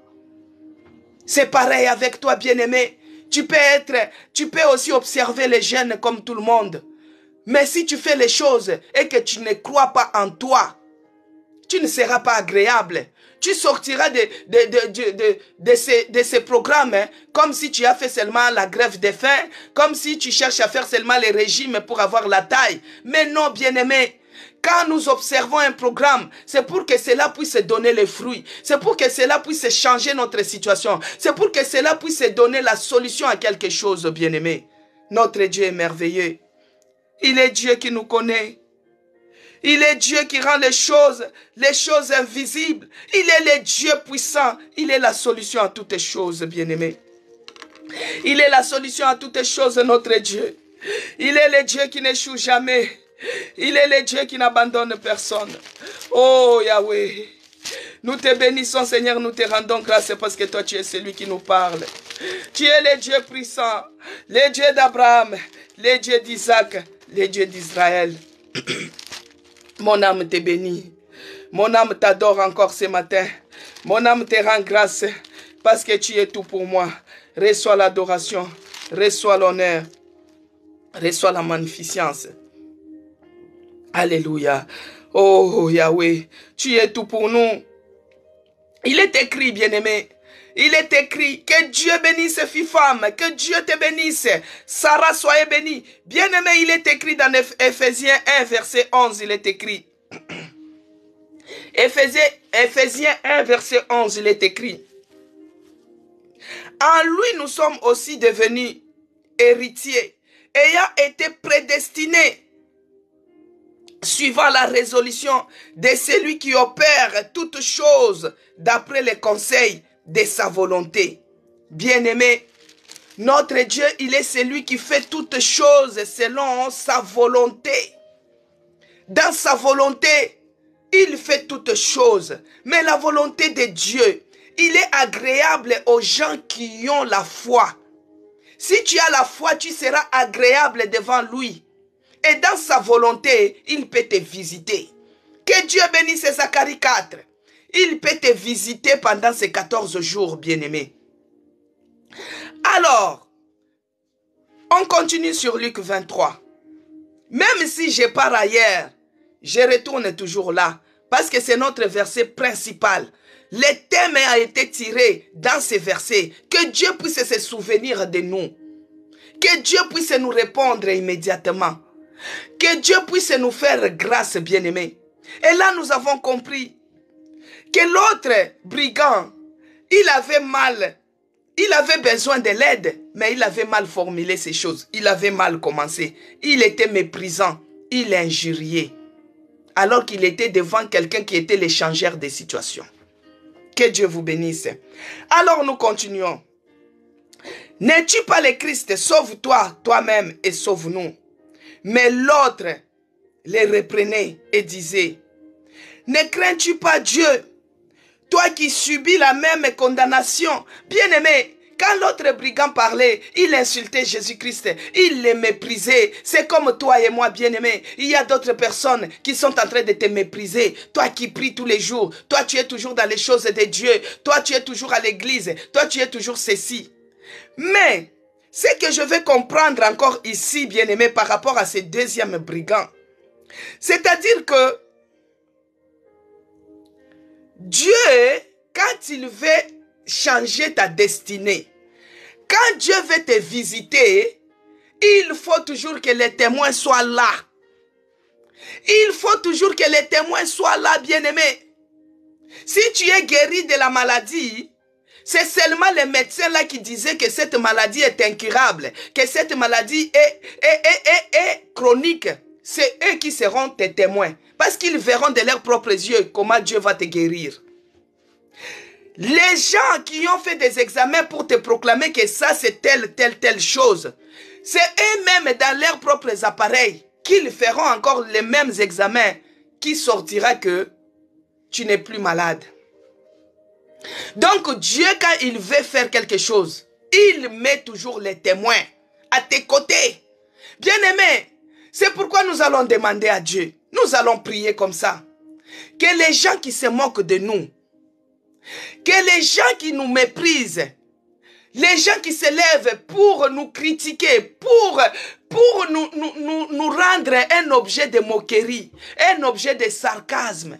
C'est pareil avec toi, bien-aimé. Tu peux aussi observer les jeunes comme tout le monde. Mais si tu fais les choses et que tu ne crois pas en toi, tu ne seras pas agréable. Tu sortiras de ces programmes comme si tu as fait seulement la grève de faim, comme si tu cherches à faire seulement les régimes pour avoir la taille. Mais non, bien-aimé. Quand nous observons un programme, c'est pour que cela puisse donner les fruits. C'est pour que cela puisse changer notre situation. C'est pour que cela puisse donner la solution à quelque chose, bien-aimé. Notre Dieu est merveilleux. Il est Dieu qui nous connaît. Il est Dieu qui rend les choses invisibles. Il est le Dieu puissant. Il est la solution à toutes choses, bien-aimé. Il est la solution à toutes choses, notre Dieu. Il est le Dieu qui n'échoue jamais. Il est le Dieu qui n'abandonne personne. Oh Yahweh, nous te bénissons Seigneur, nous te rendons grâce parce que toi tu es celui qui nous parle. Tu es le Dieu puissant, le Dieu d'Abraham, le Dieu d'Isaac, le Dieu d'Israël. Mon âme te bénit, mon âme t'adore encore ce matin. Mon âme te rend grâce parce que tu es tout pour moi. Reçois l'adoration, reçois l'honneur, reçois la magnificence. Alléluia. Oh Yahweh, tu es tout pour nous. Il est écrit, bien-aimé. Il est écrit que Dieu bénisse fille-femme, que Dieu te bénisse. Sarah, soyez bénie. Bien-aimé, il est écrit dans Ephésiens 1, verset 11, il est écrit. Ephésiens 1, verset 11, il est écrit. En lui, nous sommes aussi devenus héritiers, ayant été prédestinés suivant la résolution de celui qui opère toutes choses d'après les conseils de sa volonté. Bien-aimé, notre Dieu, il est celui qui fait toutes choses selon sa volonté. Dans sa volonté, il fait toutes choses. Mais la volonté de Dieu, il est agréable aux gens qui ont la foi. Si tu as la foi, tu seras agréable devant lui. Et dans sa volonté, il peut te visiter. Que Dieu bénisse Zacharie 4. Il peut te visiter pendant ces 14 jours, bien-aimés. Alors, on continue sur Luc 23. Même si je pars ailleurs, je retourne toujours là. parce que c'est notre verset principal. Le thème a été tiré dans ces versets. Que Dieu puisse se souvenir de nous. Que Dieu puisse nous répondre immédiatement. Que Dieu puisse nous faire grâce, bien-aimés. Et là, nous avons compris que l'autre brigand, il avait besoin de l'aide, mais il avait mal formulé ces choses. Il avait mal commencé. Il était méprisant. Il injuriait. Alors qu'il était devant quelqu'un qui était l'échangeur des situations. Que Dieu vous bénisse. Alors nous continuons. N'es-tu pas le Christ? Sauve-toi toi-même et sauve-nous. Mais l'autre les reprenait et disait, ne crains-tu pas Dieu, toi qui subis la même condamnation? Bien-aimé, quand l'autre brigand parlait, il insultait Jésus-Christ, il le méprisait. C'est comme toi et moi, bien-aimé. Il y a d'autres personnes qui sont en train de te mépriser. Toi qui pries tous les jours, toi tu es toujours dans les choses de Dieu, toi tu es toujours à l'église, toi tu es toujours ceci. Mais, ce que je vais comprendre encore ici, bien-aimé, par rapport à ces deuxièmes brigands, c'est-à-dire que Dieu, quand il veut changer ta destinée, quand Dieu veut te visiter, il faut toujours que les témoins soient là. Il faut toujours que les témoins soient là, bien-aimé. Si tu es guéri de la maladie, c'est seulement les médecins là qui disaient que cette maladie est incurable, que cette maladie est chronique. C'est eux qui seront tes témoins. Parce qu'ils verront de leurs propres yeux comment Dieu va te guérir. Les gens qui ont fait des examens pour te proclamer que ça c'est telle chose, c'est eux-mêmes dans leurs propres appareils qu'ils feront encore les mêmes examens qui sortira que tu n'es plus malade. Donc Dieu, quand il veut faire quelque chose, il met toujours les témoins à tes côtés. Bien-aimés, c'est pourquoi nous allons demander à Dieu, nous allons prier comme ça, que les gens qui se moquent de nous, que les gens qui nous méprisent, les gens qui se lèvent pour nous critiquer, pour nous rendre un objet de moquerie, un objet de sarcasme.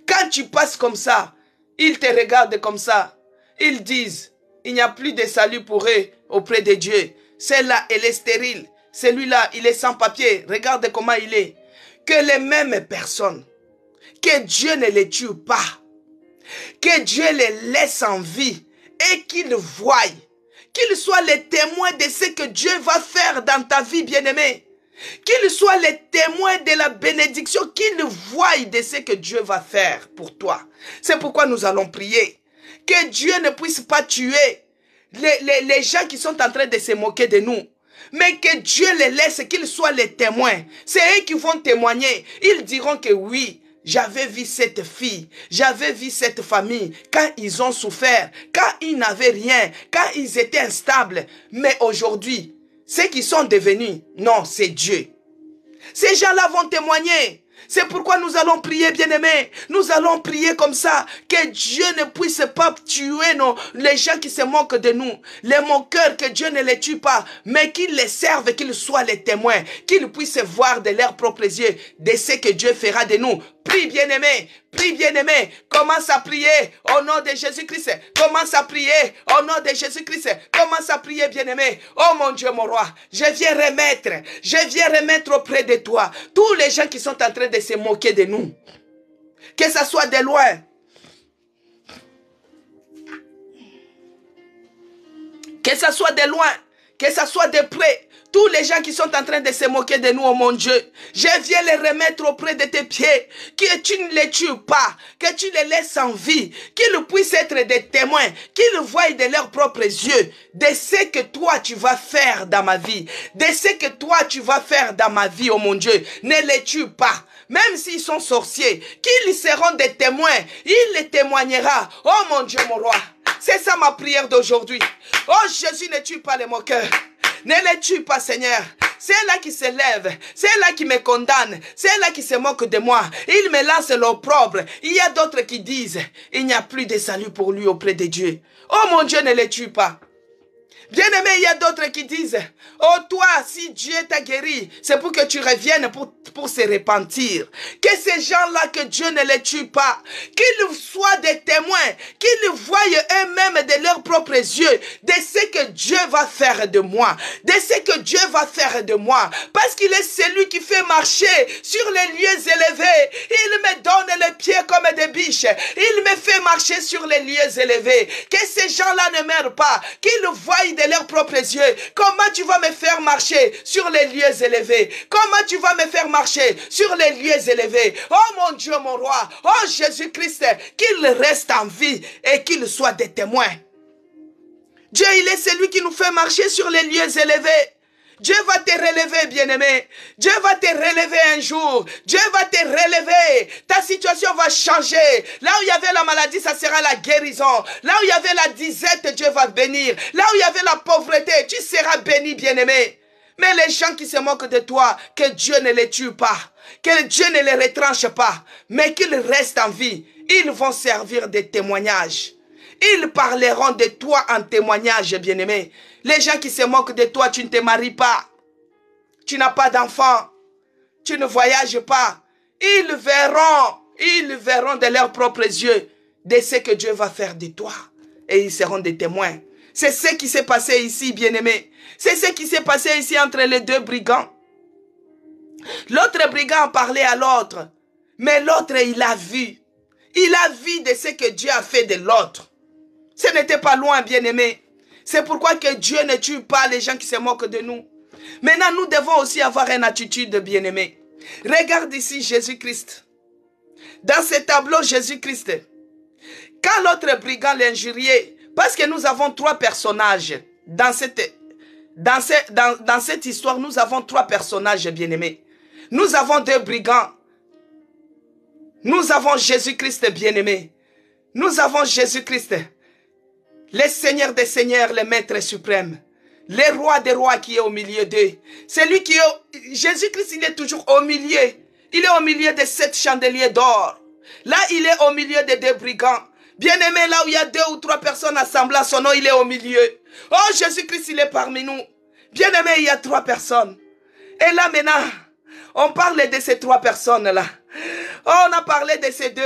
Quand tu passes comme ça, ils te regardent comme ça. Ils disent, il n'y a plus de salut pour eux auprès de Dieu. Celle-là, elle est stérile. Celui-là, il est sans papier. Regarde comment il est. Que les mêmes personnes, que Dieu ne les tue pas. Que Dieu les laisse en vie et qu'ils voient, qu'ils soient les témoins de ce que Dieu va faire dans ta vie, bien-aimé. Qu'ils soient les témoins de la bénédiction, qu'ils voient de ce que Dieu va faire pour toi. C'est pourquoi nous allons prier. Que Dieu ne puisse pas tuer les gens qui sont en train de se moquer de nous. Mais que Dieu les laisse, qu'ils soient les témoins. C'est eux qui vont témoigner. Ils diront que oui, j'avais vu cette fille, j'avais vu cette famille, quand ils ont souffert, quand ils n'avaient rien, quand ils étaient instables. Mais aujourd'hui, ceux qui sont devenus, non, c'est Dieu. Ces gens-là vont témoigner. C'est pourquoi nous allons prier, bien-aimés. Nous allons prier comme ça, que Dieu ne puisse pas tuer les gens qui se moquent de nous. Les moqueurs, que Dieu ne les tue pas, mais qu'ils les servent, qu'ils soient les témoins, qu'ils puissent voir de leurs propres yeux de ce que Dieu fera de nous. Prie, bien-aimé. Prie, bien-aimé. Commence à prier au nom de Jésus-Christ. Commence à prier au nom de Jésus-Christ. Commence à prier, bien-aimé. Oh mon Dieu, mon roi. Je viens remettre auprès de toi tous les gens qui sont en train de se moquer de nous. Que ça soit de loin. Que ça soit de loin. Que ça soit de près. Tous les gens qui sont en train de se moquer de nous, oh mon Dieu, je viens les remettre auprès de tes pieds, que tu ne les tues pas, que tu les laisses en vie, qu'ils puissent être des témoins, qu'ils voient de leurs propres yeux de ce que toi tu vas faire dans ma vie, de ce que toi tu vas faire dans ma vie, oh mon Dieu. Ne les tue pas. Même s'ils sont sorciers, qu'ils seront des témoins, il les témoignera. Oh mon Dieu, mon roi, c'est ça ma prière d'aujourd'hui. Oh Jésus, ne tue pas les moqueurs. Ne les tue pas, Seigneur. C'est là qui se lève. C'est là qui me condamne. C'est là qui se moque de moi. Il me lance l'opprobre. Il y a d'autres qui disent, il n'y a plus de salut pour lui auprès de Dieu. Oh mon Dieu, ne les tue pas. Bien-aimé, il y a d'autres qui disent, oh toi, si Dieu t'a guéri, c'est pour que tu reviennes pour se repentir. Que ces gens-là, que Dieu ne les tue pas, qu'ils soient des témoins, qu'ils voient eux-mêmes de leurs propres yeux, de ce que Dieu va faire de moi, de ce que Dieu va faire de moi, parce qu'il est celui qui fait marcher sur les lieux élevés. Il me donne les pieds comme des biches, il me fait marcher sur les lieux élevés. Que ces gens-là ne meurent pas, qu'ils voient de leurs propres yeux. Comment tu vas me faire marcher sur les lieux élevés? Comment tu vas me faire marcher sur les lieux élevés? Oh mon Dieu, mon roi, oh Jésus-Christ, qu'il reste en vie et qu'il soit des témoins. Dieu, il est celui qui nous fait marcher sur les lieux élevés. Dieu va te relever, bien-aimé. Dieu va te relever un jour. Dieu va te relever. Ta situation va changer. Là où il y avait la maladie, ça sera la guérison. Là où il y avait la disette, Dieu va bénir. Là où il y avait la pauvreté, tu seras béni, bien-aimé. Mais les gens qui se moquent de toi, que Dieu ne les tue pas, que Dieu ne les retranche pas, mais qu'ils restent en vie, ils vont servir de témoignages. Ils parleront de toi en témoignage, bien-aimé. Les gens qui se moquent de toi, tu ne te maries pas. Tu n'as pas d'enfants. Tu ne voyages pas. Ils verront de leurs propres yeux de ce que Dieu va faire de toi. Et ils seront des témoins. C'est ce qui s'est passé ici, bien-aimé. C'est ce qui s'est passé ici entre les deux brigands. L'autre brigand a parlé à l'autre. Mais l'autre, il a vu. Il a vu de ce que Dieu a fait de l'autre. Ce n'était pas loin, bien-aimé. C'est pourquoi que Dieu ne tue pas les gens qui se moquent de nous. Maintenant, nous devons aussi avoir une attitude, bien-aimé. Regarde ici Jésus-Christ. Dans ce tableau, Jésus-Christ. Quand l'autre brigand l'injuriait, parce que nous avons trois personnages. Dans cette histoire, nous avons trois personnages, bien-aimés. Nous avons deux brigands. Nous avons Jésus-Christ, bien-aimé. Nous avons Jésus-Christ. Le Seigneur des Seigneurs, le Maître suprême, le Roi des Rois qui est au milieu d'eux. C'est lui qui est... Jésus-Christ, il est toujours au milieu. Il est au milieu de 7 chandeliers d'or. Là, il est au milieu des deux brigands. Bien-aimé, là où il y a 2 ou 3 personnes assemblées à son nom, il est au milieu. Oh, Jésus-Christ, il est parmi nous. Bien-aimé, il y a 3 personnes. Et là, maintenant, on parle de ces 3 personnes-là. Oh, on a parlé de ces 2.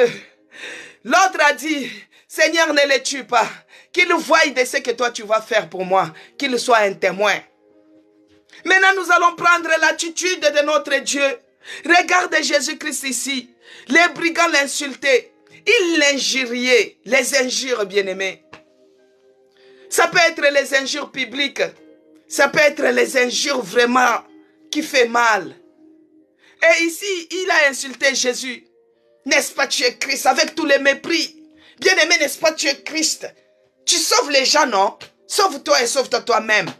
L'autre a dit, Seigneur, ne les tue pas. Qu'il voie de ce que toi tu vas faire pour moi. Qu'il soit un témoin. Maintenant, nous allons prendre l'attitude de notre Dieu. Regarde Jésus-Christ ici. Les brigands l'insultaient. Ils l'injuriaient. Les injures, bien-aimés. Ça peut être les injures publiques. Ça peut être les injures vraiment qui fait mal. Et ici, il a insulté Jésus. N'est-ce pas, tu es Christ avec tous les mépris. Bien-aimé, n'est-ce pas, tu es Christ. Tu sauves les gens, non? Sauve-toi et sauve-toi toi-même.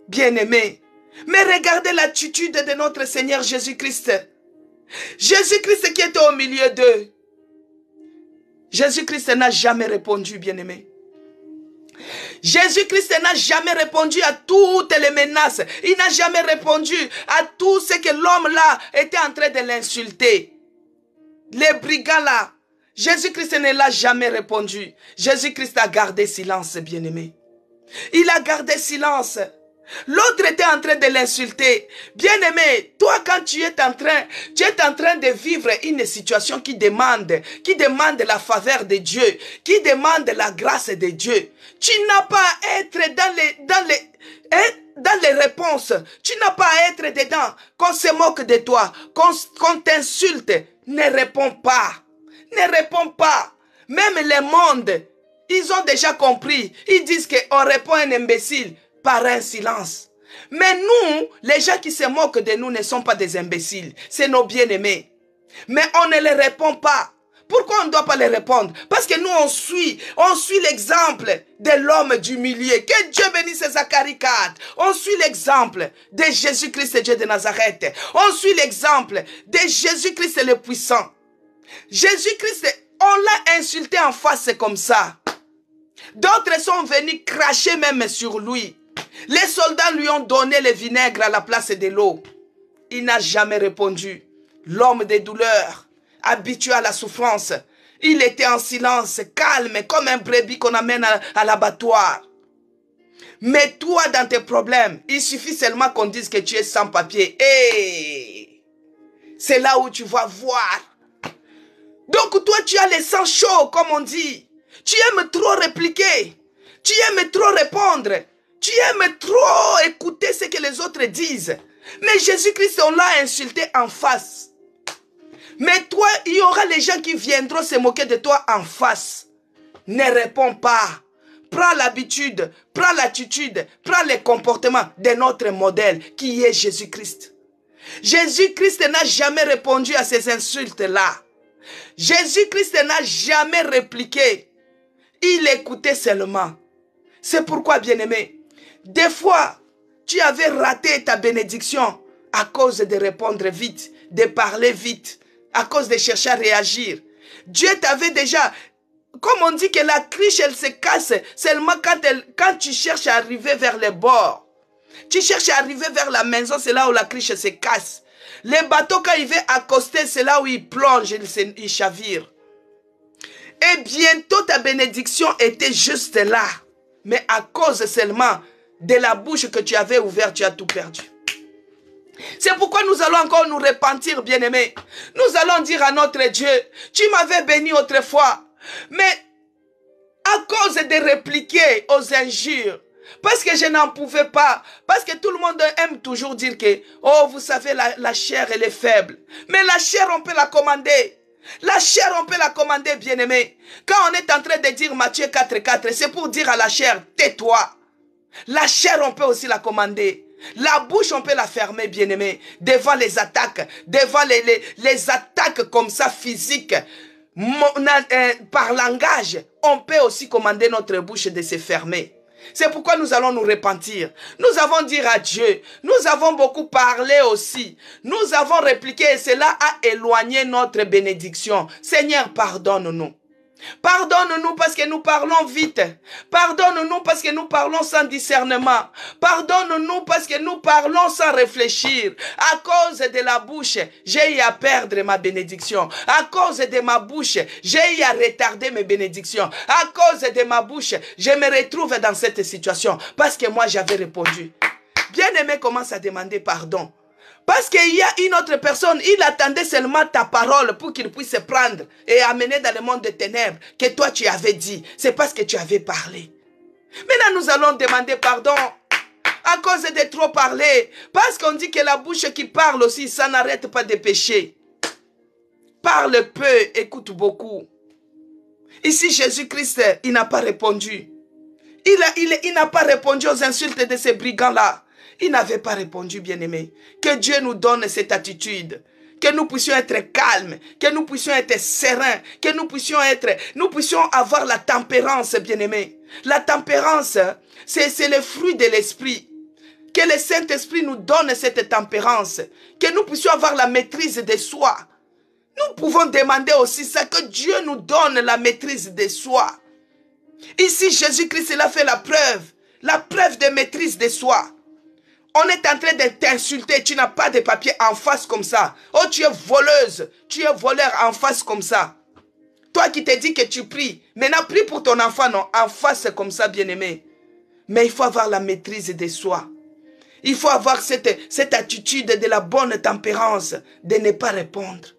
Bien-aimé. Mais regardez l'attitude de notre Seigneur Jésus-Christ. Jésus-Christ qui était au milieu d'eux. Jésus-Christ n'a jamais répondu, bien-aimé. Jésus-Christ n'a jamais répondu à toutes les menaces. Il n'a jamais répondu à tout ce que l'homme-là était en train de l'insulter. Les brigands là. Jésus-Christ ne l'a jamais répondu. Jésus-Christ a gardé silence, bien-aimé. Il a gardé silence. L'autre était en train de l'insulter. Bien-aimé, toi quand tu es en train de vivre une situation qui demande la faveur de Dieu, qui demande la grâce de Dieu. Tu n'as pas à être dans les réponses. Tu n'as pas à être dedans. Qu'on se moque de toi, qu'on t'insulte. Ne réponds pas. Ne réponds pas. Même le monde, ils ont déjà compris. Ils disent qu'on répond à un imbécile par un silence. Mais nous, les gens qui se moquent de nous ne sont pas des imbéciles. C'est nos bien-aimés. Mais on ne les répond pas. Pourquoi on ne doit pas les répondre? Parce que nous, on suit l'exemple de l'homme du milieu. Que Dieu bénisse Zacharie 4. On suit l'exemple de Jésus-Christ, Dieu de Nazareth. On suit l'exemple de Jésus-Christ le puissant. Jésus-Christ, on l'a insulté en face comme ça. D'autres sont venus cracher même sur lui. Les soldats lui ont donné le vinaigre à la place de l'eau. Il n'a jamais répondu. L'homme des douleurs, habitué à la souffrance, il était en silence, calme, comme un brebis qu'on amène à l'abattoir. Mets-toi dans tes problèmes. Il suffit seulement qu'on dise que tu es sans papier. Et c'est là où tu vas voir. Donc toi, tu as les sangs chauds, comme on dit. Tu aimes trop répliquer. Tu aimes trop répondre. Tu aimes trop écouter ce que les autres disent. Mais Jésus-Christ, on l'a insulté en face. Mais toi, il y aura les gens qui viendront se moquer de toi en face. Ne réponds pas. Prends l'habitude, prends l'attitude, prends les comportements de notre modèle qui est Jésus-Christ. Jésus-Christ n'a jamais répondu à ces insultes-là. Jésus-Christ n'a jamais répliqué. Il écoutait seulement. C'est pourquoi, bien-aimé, des fois, tu avais raté ta bénédiction à cause de répondre vite, de parler vite, à cause de chercher à réagir. Dieu t'avait déjà... Comme on dit que la cruche, elle se casse seulement quand tu cherches à arriver vers les bords. Tu cherches à arriver vers la maison, c'est là où la cruche se casse. Les bateaux, quand ils veulent accoster, c'est là où ils plongent, ils chavirent. Et bientôt, ta bénédiction était juste là. Mais à cause seulement de la bouche que tu avais ouverte, tu as tout perdu. C'est pourquoi nous allons encore nous repentir, bien-aimés. Nous allons dire à notre Dieu, tu m'avais béni autrefois. Mais à cause de répliquer aux injures, parce que je n'en pouvais pas, parce que tout le monde aime toujours dire que, oh, vous savez, la chair, elle est faible. Mais la chair, on peut la commander. La chair, on peut la commander, bien-aimé. Quand on est en train de dire Matthieu 4,4, c'est pour dire à la chair, tais-toi. La chair, on peut aussi la commander. La bouche, on peut la fermer, bien-aimé, devant les attaques, devant les attaques comme ça physiques. Par langage, on peut aussi commander notre bouche de se fermer. C'est pourquoi nous allons nous repentir. Nous avons dit à Dieu, nous avons beaucoup parlé aussi. Nous avons répliqué et cela a éloigné notre bénédiction. Seigneur, pardonne-nous. Pardonne-nous parce que nous parlons vite. Pardonne-nous parce que nous parlons sans discernement. Pardonne-nous parce que nous parlons sans réfléchir. À cause de la bouche, j'ai eu à perdre ma bénédiction. À cause de ma bouche, j'ai eu à retarder mes bénédictions. À cause de ma bouche, je me retrouve dans cette situation parce que moi j'avais répondu. Bien-aimé commence à demander pardon. Parce qu'il y a une autre personne, il attendait seulement ta parole pour qu'il puisse se prendre et amener dans le monde des ténèbres que toi tu avais dit. C'est parce que tu avais parlé. Maintenant nous allons demander pardon à cause de trop parler. Parce qu'on dit que la bouche qui parle aussi, ça n'arrête pas de pécher. Parle peu, écoute beaucoup. Ici Jésus-Christ, il n'a pas répondu. Il n'a pas répondu aux insultes de ces brigands-là. Il n'avait pas répondu, bien-aimé. Que Dieu nous donne cette attitude. Que nous puissions être calmes. Que nous puissions être sereins. Que nous puissions avoir la tempérance, bien-aimé. La tempérance, c'est le fruit de l'esprit. Que le Saint-Esprit nous donne cette tempérance. Que nous puissions avoir la maîtrise de soi. Nous pouvons demander aussi ça. Que Dieu nous donne la maîtrise de soi. Ici, Jésus-Christ, il a fait la preuve. La preuve de maîtrise de soi. On est en train de t'insulter, tu n'as pas de papier en face comme ça. Oh, tu es voleuse, tu es voleur en face comme ça. Toi qui te dis que tu pries, maintenant prie pour ton enfant, non, en face comme ça, bien-aimé. Mais il faut avoir la maîtrise de soi. Il faut avoir cette attitude de la bonne tempérance, de ne pas répondre.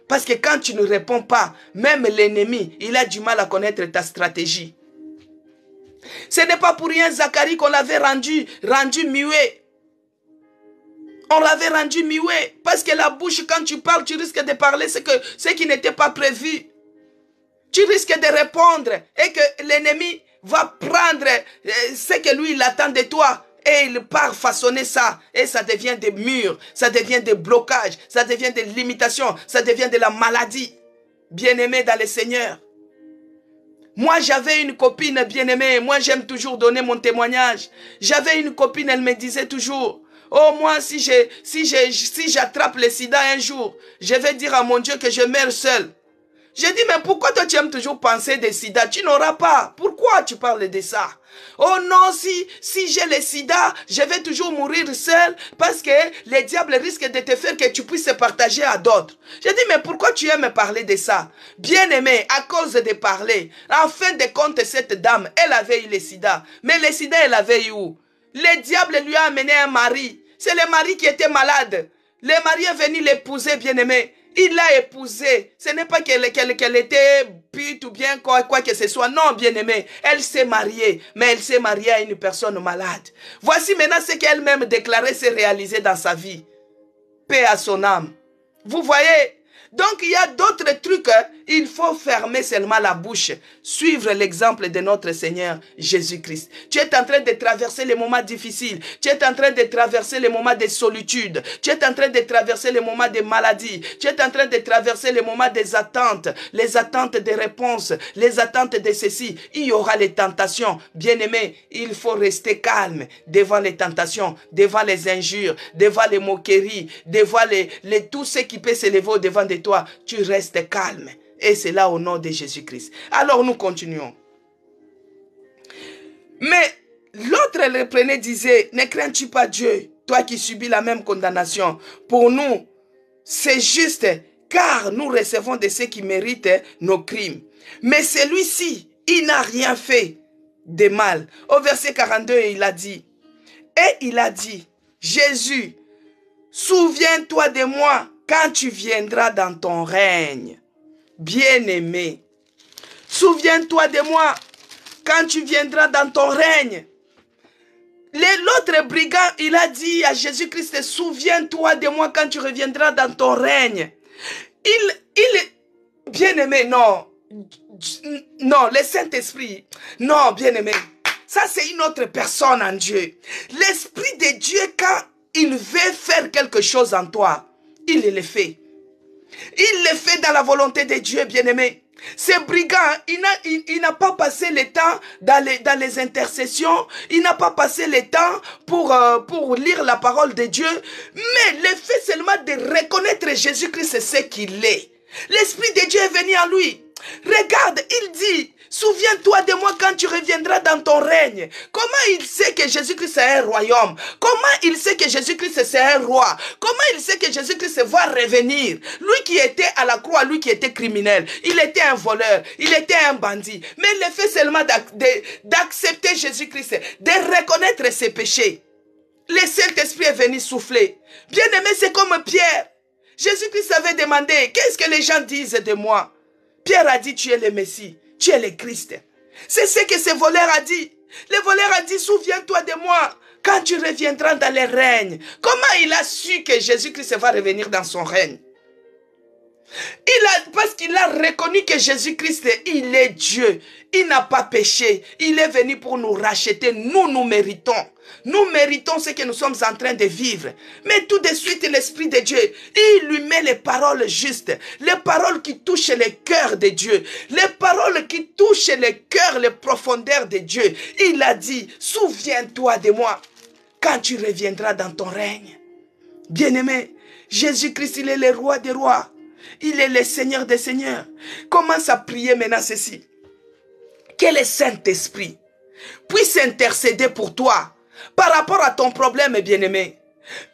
Parce que quand tu ne réponds pas, même l'ennemi, il a du mal à connaître ta stratégie. Ce n'est pas pour rien, Zacharie, qu'on l'avait rendu muet. On l'avait rendu muet. Parce que la bouche, quand tu parles, tu risques de parler ce qui n'était pas prévu. Tu risques de répondre et que l'ennemi va prendre ce que lui, il attend de toi. Et il part façonner ça. Et ça devient des murs, ça devient des blocages, ça devient des limitations, ça devient de la maladie. Bien-aimé dans le Seigneur. Moi, j'avais une copine bien-aimée. Moi, j'aime toujours donner mon témoignage. J'avais une copine, elle me disait toujours... Oh, moi, si j'attrape le sida un jour, je vais dire à mon Dieu que je meurs seul. J'ai dit, mais pourquoi toi tu aimes toujours penser des sida? Tu n'auras pas. Pourquoi tu parles de ça? Oh non, si j'ai le sida, je vais toujours mourir seul parce que les diables risquent de te faire que tu puisses partager à d'autres. J'ai dit, mais pourquoi tu aimes parler de ça? Bien aimé, à cause de parler. En fin de compte, cette dame, elle avait eu le sida. Mais le sida, elle avait eu où? Le diable lui a amené un mari. C'est le mari qui était malade. Le mari est venu l'épouser, bien aimé. Il l'a épousée. Ce n'est pas qu'elle était pute ou bien quoi que ce soit. Non, bien-aimée. Elle s'est mariée. Mais elle s'est mariée à une personne malade. Voici maintenant ce qu'elle-même déclarait s'est réalisé dans sa vie. Paix à son âme. Vous voyez? Donc il y a d'autres trucs. Il faut fermer seulement la bouche. Suivre l'exemple de notre Seigneur Jésus-Christ. Tu es en train de traverser les moments difficiles. Tu es en train de traverser les moments de solitude. Tu es en train de traverser les moments de maladie. Tu es en train de traverser les moments des attentes. Les attentes des réponses. Les attentes de ceci. Il y aura les tentations. Bien-aimé, il faut rester calme devant les tentations, devant les injures, devant les moqueries, devant tout ce qui peut s'élever au-devant de toi. Tu restes calme. Et c'est là au nom de Jésus-Christ. Alors nous continuons. Mais l'autre reprenait, disait, ne crains-tu pas Dieu, toi qui subis la même condamnation. Pour nous, c'est juste, car nous recevons de ceux qui méritent nos crimes. Mais celui-ci, il n'a rien fait de mal. Au verset 42, il a dit, Jésus, souviens-toi de moi quand tu viendras dans ton règne. Bien-aimé, souviens-toi de moi quand tu viendras dans ton règne. L'autre brigand, il a dit à Jésus-Christ, souviens-toi de moi quand tu reviendras dans ton règne. Bien-aimé, non, le Saint-Esprit, non, bien-aimé, ça c'est une autre personne en Dieu. L'Esprit de Dieu, quand il veut faire quelque chose en toi, il le fait. Il le fait dans la volonté de Dieu, bien-aimé. Ce brigand, il n'a pas passé le temps dans les intercessions. Il n'a pas passé le temps pour lire la parole de Dieu. Mais le fait seulement de reconnaître Jésus-Christ, c'est ce qu'il est. L'Esprit de Dieu est venu en lui. Regarde, il dit, souviens-toi de moi quand tu reviendras dans ton règne. Comment il sait que Jésus-Christ est un royaume? Comment il sait que Jésus-Christ c'est un roi? Comment il sait que Jésus-Christ va revenir? Lui qui était à la croix, lui qui était criminel, il était un voleur, il était un bandit. Mais le fait seulement d'accepter Jésus-Christ, de reconnaître ses péchés, le Saint-Esprit est venu souffler. Bien-aimé, c'est comme Pierre. Jésus-Christ avait demandé, qu'est-ce que les gens disent de moi? Pierre a dit, tu es le Messie, tu es le Christ. C'est ce que ce voleur a dit. Le voleur a dit, souviens-toi de moi quand tu reviendras dans le règne. Comment il a su que Jésus-Christ va revenir dans son règne? Parce qu'il a reconnu que Jésus-Christ, il est Dieu. Il n'a pas péché. Il est venu pour nous racheter. Nous méritons. Nous méritons ce que nous sommes en train de vivre. Mais tout de suite, l'Esprit de Dieu, il lui met les paroles justes. Les paroles qui touchent le cœur de Dieu. Les paroles qui touchent le cœur, les profondeurs de Dieu. Il a dit, souviens-toi de moi quand tu reviendras dans ton règne. Bien-aimé, Jésus-Christ, il est le roi des rois. Il est le Seigneur des seigneurs. Commence à prier maintenant ceci. Que le Saint-Esprit puisse intercéder pour toi par rapport à ton problème, bien-aimé.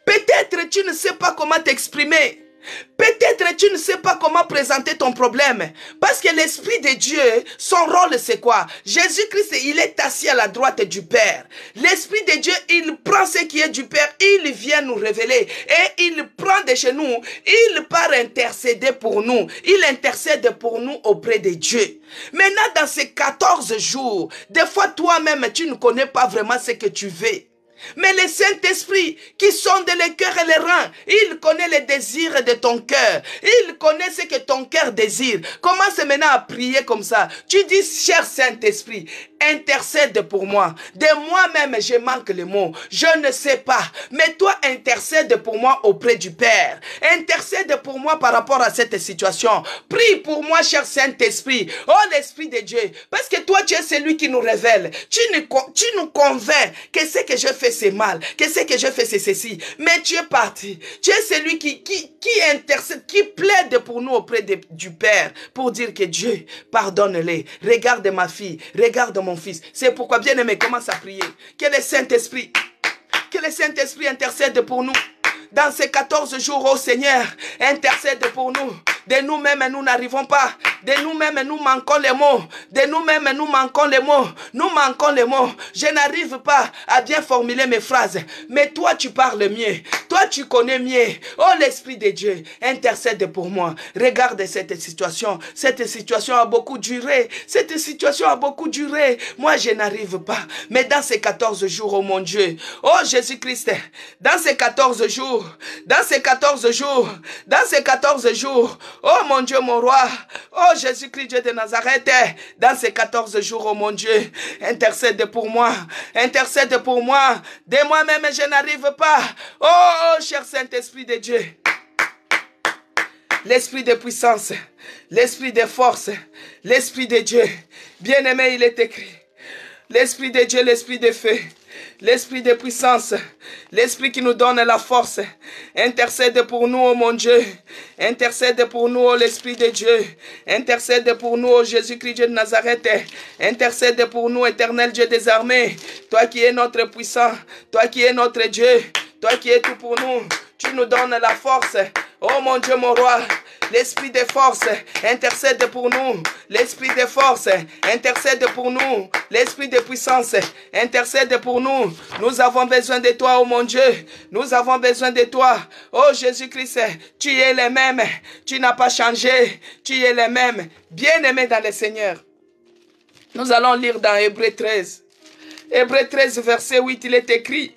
Peut-être tu ne sais pas comment t'exprimer. Peut-être tu ne sais pas comment présenter ton problème. Parce que l'Esprit de Dieu, son rôle c'est quoi? Jésus-Christ, il est assis à la droite du Père. L'Esprit de Dieu, il prend ce qui est du Père, il vient nous révéler. Et il prend de chez nous, il part intercéder pour nous. Il intercède pour nous auprès de Dieu. Maintenant, dans ces 14 jours, des fois toi-même, tu ne connais pas vraiment ce que tu veux. Mais le Saint-Esprit qui sonde les cœurs et les reins, il connaît les désirs de ton cœur. Il connaît ce que ton cœur désire. Commence maintenant à prier comme ça. Tu dis, cher Saint-Esprit, intercède pour moi. De moi-même, je manque les mots. Je ne sais pas. Mais toi, intercède pour moi auprès du Père. Intercède pour moi par rapport à cette situation. Prie pour moi, cher Saint-Esprit. Oh, l'Esprit de Dieu. Parce que toi, tu es celui qui nous révèle. Tu nous convaincs que ce que je fais, c'est mal. Que ce que je fais, c'est ceci. Mais tu es parti. Tu es celui qui intercède, qui plaide pour nous auprès du Père. Pour dire que Dieu, pardonne-les. Regarde ma fille. Regarde mon fils. C'est pourquoi, bien-aimé, commence à prier. Que le Saint-Esprit intercède pour nous. Dans ces 14 jours, oh Seigneur, intercède pour nous. De nous-mêmes, nous n'arrivons pas. De nous-mêmes, nous manquons les mots. De nous-mêmes, nous manquons les mots. Nous manquons les mots. Je n'arrive pas à bien formuler mes phrases. Mais toi, tu parles mieux. Toi, tu connais mieux. Oh, l'Esprit de Dieu, intercède pour moi. Regarde cette situation. Cette situation a beaucoup duré. Cette situation a beaucoup duré. Moi, je n'arrive pas. Mais dans ces 14 jours, oh mon Dieu. Oh, Jésus-Christ, dans ces 14 jours, dans ces 14 jours, dans ces 14 jours, oh mon Dieu, mon roi, oh Jésus-Christ, Dieu de Nazareth, dans ces 14 jours, oh mon Dieu, intercède pour moi, intercède pour moi, de moi-même je n'arrive pas, oh cher Saint-Esprit de Dieu, l'Esprit de puissance, l'Esprit de force, l'Esprit de Dieu, bien-aimé, il est écrit, l'Esprit de Dieu, l'Esprit de feu, l'Esprit de puissance, l'Esprit qui nous donne la force. Intercède pour nous, oh mon Dieu. Intercède pour nous, oh l'Esprit de Dieu. Intercède pour nous, oh Jésus-Christ, Dieu de Nazareth. Intercède pour nous, éternel Dieu des armées. Toi qui es notre puissant, toi qui es notre Dieu, toi qui es tout pour nous. Tu nous donnes la force. Oh mon Dieu, mon roi. L'Esprit de force, intercède pour nous. L'Esprit de force, intercède pour nous. L'Esprit de puissance, intercède pour nous. Nous avons besoin de toi, oh mon Dieu. Nous avons besoin de toi. Oh Jésus-Christ, tu es le même. Tu n'as pas changé. Tu es le même. Bien-aimé dans le Seigneur. Nous allons lire dans Hébreux 13. Hébreux 13, verset 8, il est écrit.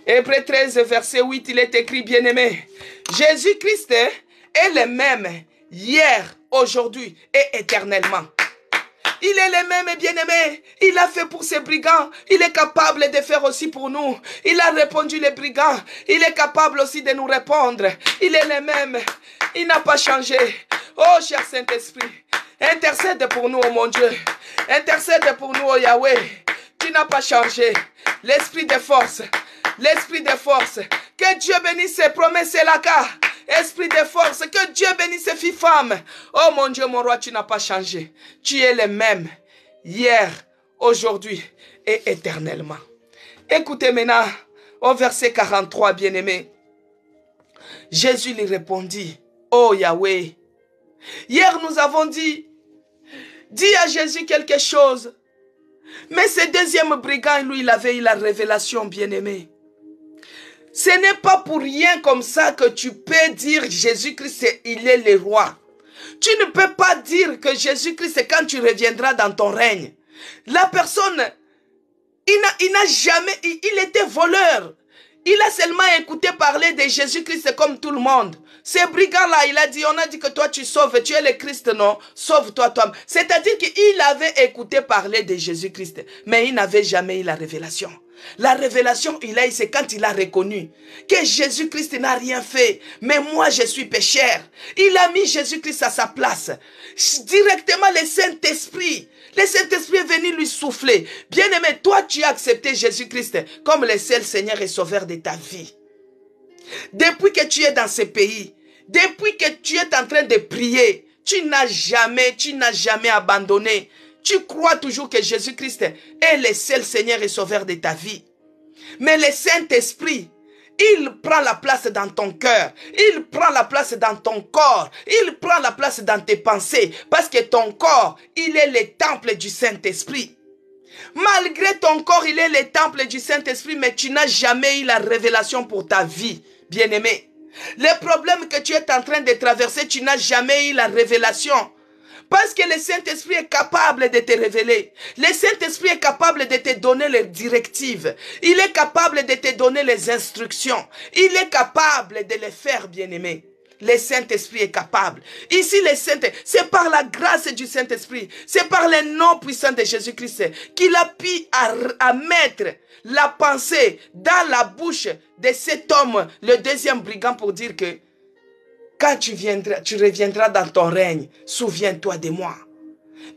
Hébreux 13, verset 8, il est écrit, bien-aimé. Jésus-Christ est le même hier, aujourd'hui et éternellement. Il est le même, bien-aimé. Il a fait pour ces brigands. Il est capable de faire aussi pour nous. Il a répondu les brigands. Il est capable aussi de nous répondre. Il est le même. Il n'a pas changé. Oh, cher Saint-Esprit, intercède pour nous, oh mon Dieu. Intercède pour nous, oh Yahweh. Tu n'as pas changé. L'Esprit de force. L'Esprit de force. Que Dieu bénisse ses promesses et la cas. Esprit de force. Que Dieu bénisse ses filles femmes. Oh mon Dieu, mon roi, tu n'as pas changé. Tu es le même. Hier, aujourd'hui et éternellement. Écoutez maintenant au verset 43, bien-aimé. Jésus lui répondit. Oh Yahweh. Hier nous avons dit. Dis à Jésus quelque chose. Mais ce deuxième brigand, lui, il avait eu la révélation, bien-aimé. Ce n'est pas pour rien comme ça que tu peux dire Jésus-Christ, il est le roi. Tu ne peux pas dire que Jésus-Christ, quand tu reviendras dans ton règne. La personne, il n'a jamais, il était voleur. Il a seulement écouté parler de Jésus-Christ comme tout le monde. Ces brigands-là, on a dit que toi tu sauves, tu es le Christ, non? Sauve-toi toi-même. C'est-à-dire qu'il avait écouté parler de Jésus-Christ, mais il n'avait jamais eu la révélation. La révélation, il a eu, c'est quand il a reconnu que Jésus-Christ n'a rien fait, mais moi je suis pécheur. Il a mis Jésus-Christ à sa place. Directement le Saint-Esprit. Le Saint-Esprit est venu lui souffler. Bien-aimé, toi tu as accepté Jésus-Christ comme le seul Seigneur et Sauveur de ta vie. Depuis que tu es dans ce pays, depuis que tu es en train de prier, tu n'as jamais abandonné. Tu crois toujours que Jésus-Christ est le seul Seigneur et Sauveur de ta vie. Mais le Saint-Esprit, il prend la place dans ton cœur. Il prend la place dans ton corps. Il prend la place dans tes pensées. Parce que ton corps, il est le temple du Saint-Esprit. Malgré ton corps, il est le temple du Saint-Esprit, mais tu n'as jamais eu la révélation pour ta vie, bien-aimé. Le problème que tu es en train de traverser, tu n'as jamais eu la révélation. Parce que le Saint-Esprit est capable de te révéler. Le Saint-Esprit est capable de te donner les directives. Il est capable de te donner les instructions. Il est capable de les faire, bien-aimé. Le Saint-Esprit est capable. Ici, c'est par la grâce du Saint-Esprit, c'est par le nom puissant de Jésus-Christ qu'il a pu à mettre la pensée dans la bouche de cet homme, le deuxième brigand, pour dire que quand tu reviendras dans ton règne, souviens-toi de moi.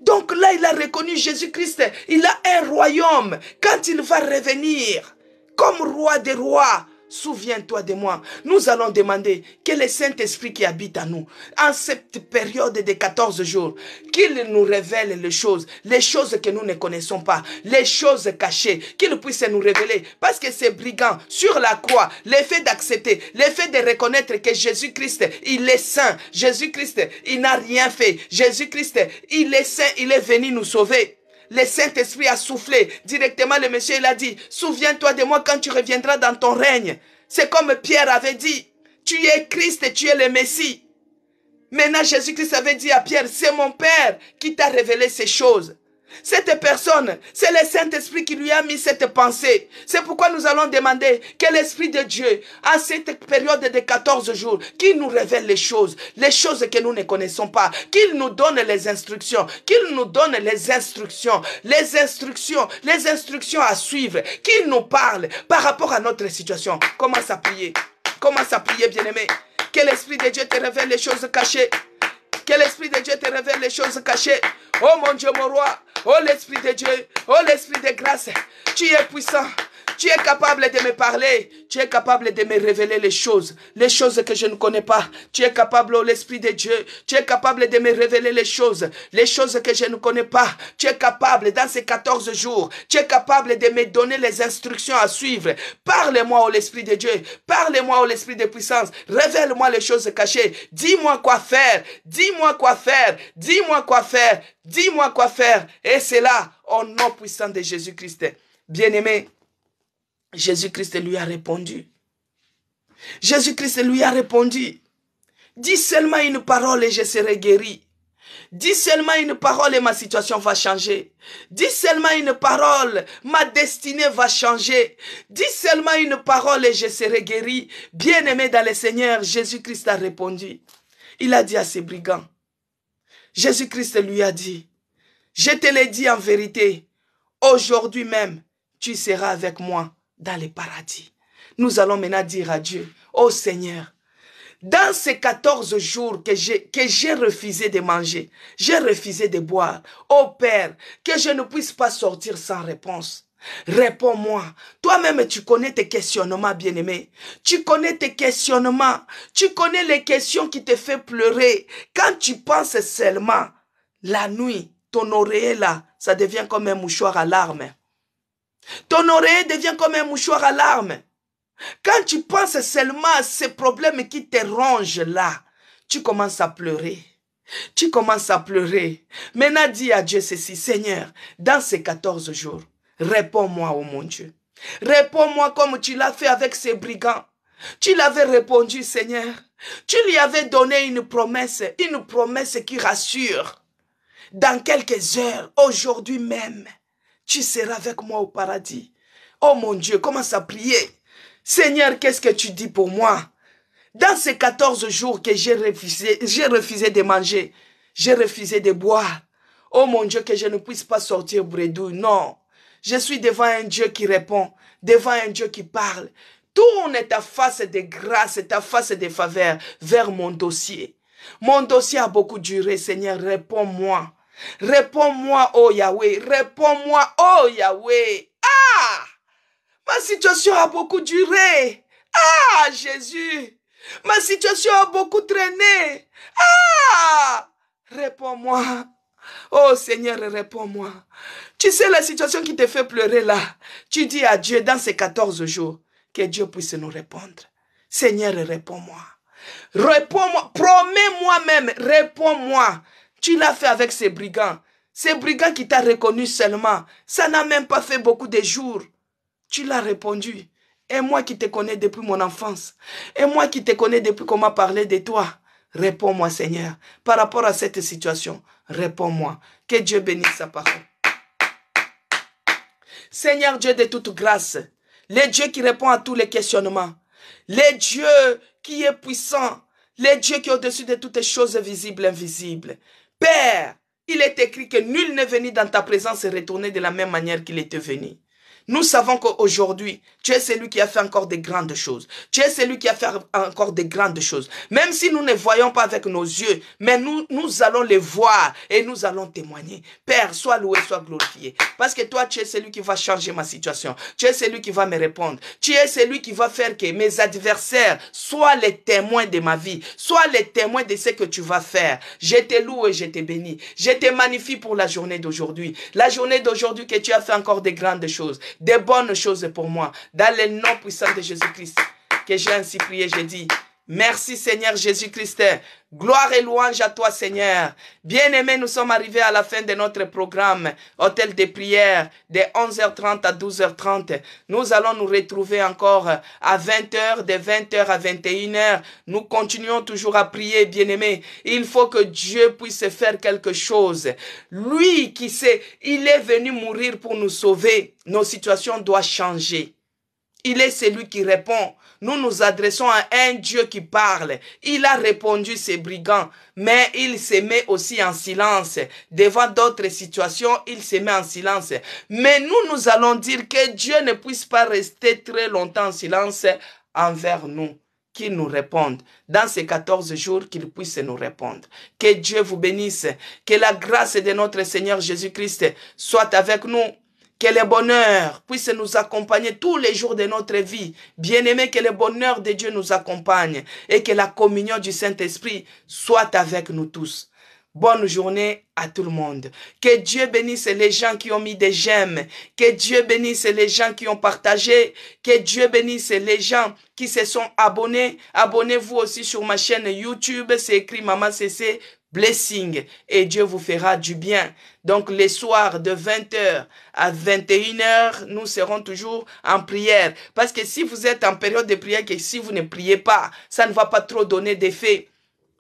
Donc là, il a reconnu Jésus-Christ. Il a un royaume. Quand il va revenir comme roi des rois, souviens-toi de moi. Nous allons demander que le Saint-Esprit qui habite en nous, en cette période de 14 jours, qu'il nous révèle les choses que nous ne connaissons pas, les choses cachées, qu'il puisse nous révéler. Parce que ces brigands, sur la croix, l'effet d'accepter, l'effet de reconnaître que Jésus-Christ, il est saint. Jésus-Christ, il n'a rien fait. Jésus-Christ, il est saint, il est venu nous sauver. Le Saint-Esprit a soufflé. Directement, le monsieur, il a dit, souviens-toi de moi quand tu reviendras dans ton règne. C'est comme Pierre avait dit, tu es Christ, tu es le Messie. Maintenant, Jésus-Christ avait dit à Pierre, c'est mon Père qui t'a révélé ces choses. Cette personne, c'est le Saint-Esprit qui lui a mis cette pensée. C'est pourquoi nous allons demander que l'Esprit de Dieu, en cette période de 14 jours, qu'il nous révèle les choses que nous ne connaissons pas, qu'il nous donne les instructions, les instructions à suivre, qu'il nous parle par rapport à notre situation. Commence à prier, bien-aimé. Que l'Esprit de Dieu te révèle les choses cachées. Que l'Esprit de Dieu te révèle les choses cachées. Oh mon Dieu, mon roi. Oh l'Esprit de Dieu. Oh l'Esprit de grâce. Tu es puissant. Tu es capable de me parler. Tu es capable de me révéler les choses que je ne connais pas. Tu es capable, oh l'Esprit de Dieu. Tu es capable de me révéler les choses que je ne connais pas. Tu es capable, dans ces 14 jours, tu es capable de me donner les instructions à suivre. Parle-moi, oh l'Esprit de Dieu. Parle-moi, oh l'Esprit de puissance. Révèle-moi les choses cachées. Dis-moi quoi faire. Dis-moi quoi faire. Dis-moi quoi faire. Dis-moi quoi faire. Et c'est là, au nom puissant de Jésus-Christ. Bien-aimé, Jésus-Christ lui a répondu. Jésus-Christ lui a répondu. Dis seulement une parole et je serai guéri. Dis seulement une parole et ma situation va changer. Dis seulement une parole, ma destinée va changer. Dis seulement une parole et je serai guéri. Bien-aimé dans le Seigneur, Jésus-Christ a répondu. Il a dit à ses brigands. Jésus-Christ lui a dit, je te l'ai dit en vérité, aujourd'hui même, tu seras avec moi dans le paradis. Nous allons maintenant dire à Dieu, ô Seigneur, dans ces 14 jours que j'ai refusé de manger, j'ai refusé de boire, ô Père, que je ne puisse pas sortir sans réponse. Réponds-moi. Toi-même, tu connais tes questionnements, bien-aimé. Tu connais tes questionnements. Tu connais les questions qui te font pleurer. Quand tu penses seulement, la nuit, ton oreiller là, ça devient comme un mouchoir à larmes. Ton oreiller devient comme un mouchoir à larmes. Quand tu penses seulement à ces problèmes qui te rongent là, tu commences à pleurer. Tu commences à pleurer. Maintenant, dis à Dieu ceci, Seigneur, dans ces 14 jours, réponds-moi, oh mon Dieu. Réponds-moi comme tu l'as fait avec ces brigands. Tu l'avais répondu, Seigneur. Tu lui avais donné une promesse qui rassure. Dans quelques heures, aujourd'hui même, tu seras avec moi au paradis. Oh mon Dieu, commence à prier. Seigneur, qu'est-ce que tu dis pour moi? Dans ces 14 jours que j'ai refusé de manger, j'ai refusé de boire. Oh mon Dieu, que je ne puisse pas sortir bredouille. Non, je suis devant un Dieu qui répond, devant un Dieu qui parle. Tourne ta face de grâce, ta face de faveur vers mon dossier. Mon dossier a beaucoup duré, Seigneur, réponds-moi. Réponds-moi, oh Yahweh, réponds-moi, oh Yahweh. Ah! Ma situation a beaucoup duré. Ah, Jésus. Ma situation a beaucoup traîné. Ah! Réponds-moi. Oh Seigneur, réponds-moi. Tu sais la situation qui te fait pleurer là. Tu dis à Dieu dans ces 14 jours que Dieu puisse nous répondre. Seigneur, réponds-moi. Réponds-moi. Promets-moi même. Réponds-moi. Tu l'as fait avec ces brigands. Ces brigands qui t'ont reconnu seulement. Ça n'a même pas fait beaucoup de jours. Tu l'as répondu. Et moi qui te connais depuis mon enfance. Et moi qui te connais depuis qu'on m'a parlé de toi. Réponds-moi, Seigneur. Par rapport à cette situation, réponds-moi. Que Dieu bénisse sa parole. Seigneur Dieu de toute grâce. Le Dieu qui répond à tous les questionnements. Le Dieu qui est puissant. le Dieu qui est au-dessus de toutes choses visibles et invisibles. Père, il est écrit que nul n'est venu dans ta présence et retourné de la même manière qu'il était venu. Nous savons qu'aujourd'hui, tu es celui qui a fait encore de grandes choses. Tu es celui qui a fait encore de grandes choses. Même si nous ne voyons pas avec nos yeux, mais nous allons les voir et nous allons témoigner. Père, sois loué, sois glorifié. Parce que toi, tu es celui qui va changer ma situation. Tu es celui qui va me répondre. Tu es celui qui va faire que mes adversaires soient les témoins de ma vie. Soient les témoins de ce que tu vas faire. Je te loue et je te bénis. Je te magnifie pour la journée d'aujourd'hui. La journée d'aujourd'hui que tu as fait encore de grandes choses. Des bonnes choses pour moi. Dans le nom puissant de Jésus-Christ, que j'ai ainsi prié, j'ai dit, merci Seigneur Jésus-Christ. Gloire et louange à toi Seigneur. Bien-aimés, nous sommes arrivés à la fin de notre programme, hôtel de prière, de 11h30 à 12h30. Nous allons nous retrouver encore à 20h, de 20h à 21h. Nous continuons toujours à prier, bien-aimés. Il faut que Dieu puisse faire quelque chose. Lui qui sait, il est venu mourir pour nous sauver. Nos situations doivent changer. Il est celui qui répond. Nous nous adressons à un Dieu qui parle. Il a répondu ces brigands, mais il se met aussi en silence. Devant d'autres situations, il se met en silence. Mais nous allons dire que Dieu ne puisse pas rester très longtemps en silence envers nous. Qu'il nous réponde. Dans ces 14 jours, qu'il puisse nous répondre. Que Dieu vous bénisse. Que la grâce de notre Seigneur Jésus-Christ soit avec nous. Que le bonheur puisse nous accompagner tous les jours de notre vie. Bien-aimé, que le bonheur de Dieu nous accompagne et que la communion du Saint-Esprit soit avec nous tous. Bonne journée à tout le monde. Que Dieu bénisse les gens qui ont mis des j'aime. Que Dieu bénisse les gens qui ont partagé. Que Dieu bénisse les gens qui se sont abonnés. Abonnez-vous aussi sur ma chaîne YouTube. C'est écrit Maman CC Blessing. Et Dieu vous fera du bien. Donc les soirs de 20h à 21h, nous serons toujours en prière. Parce que si vous êtes en période de prière, que si vous ne priez pas, ça ne va pas trop donner d'effet.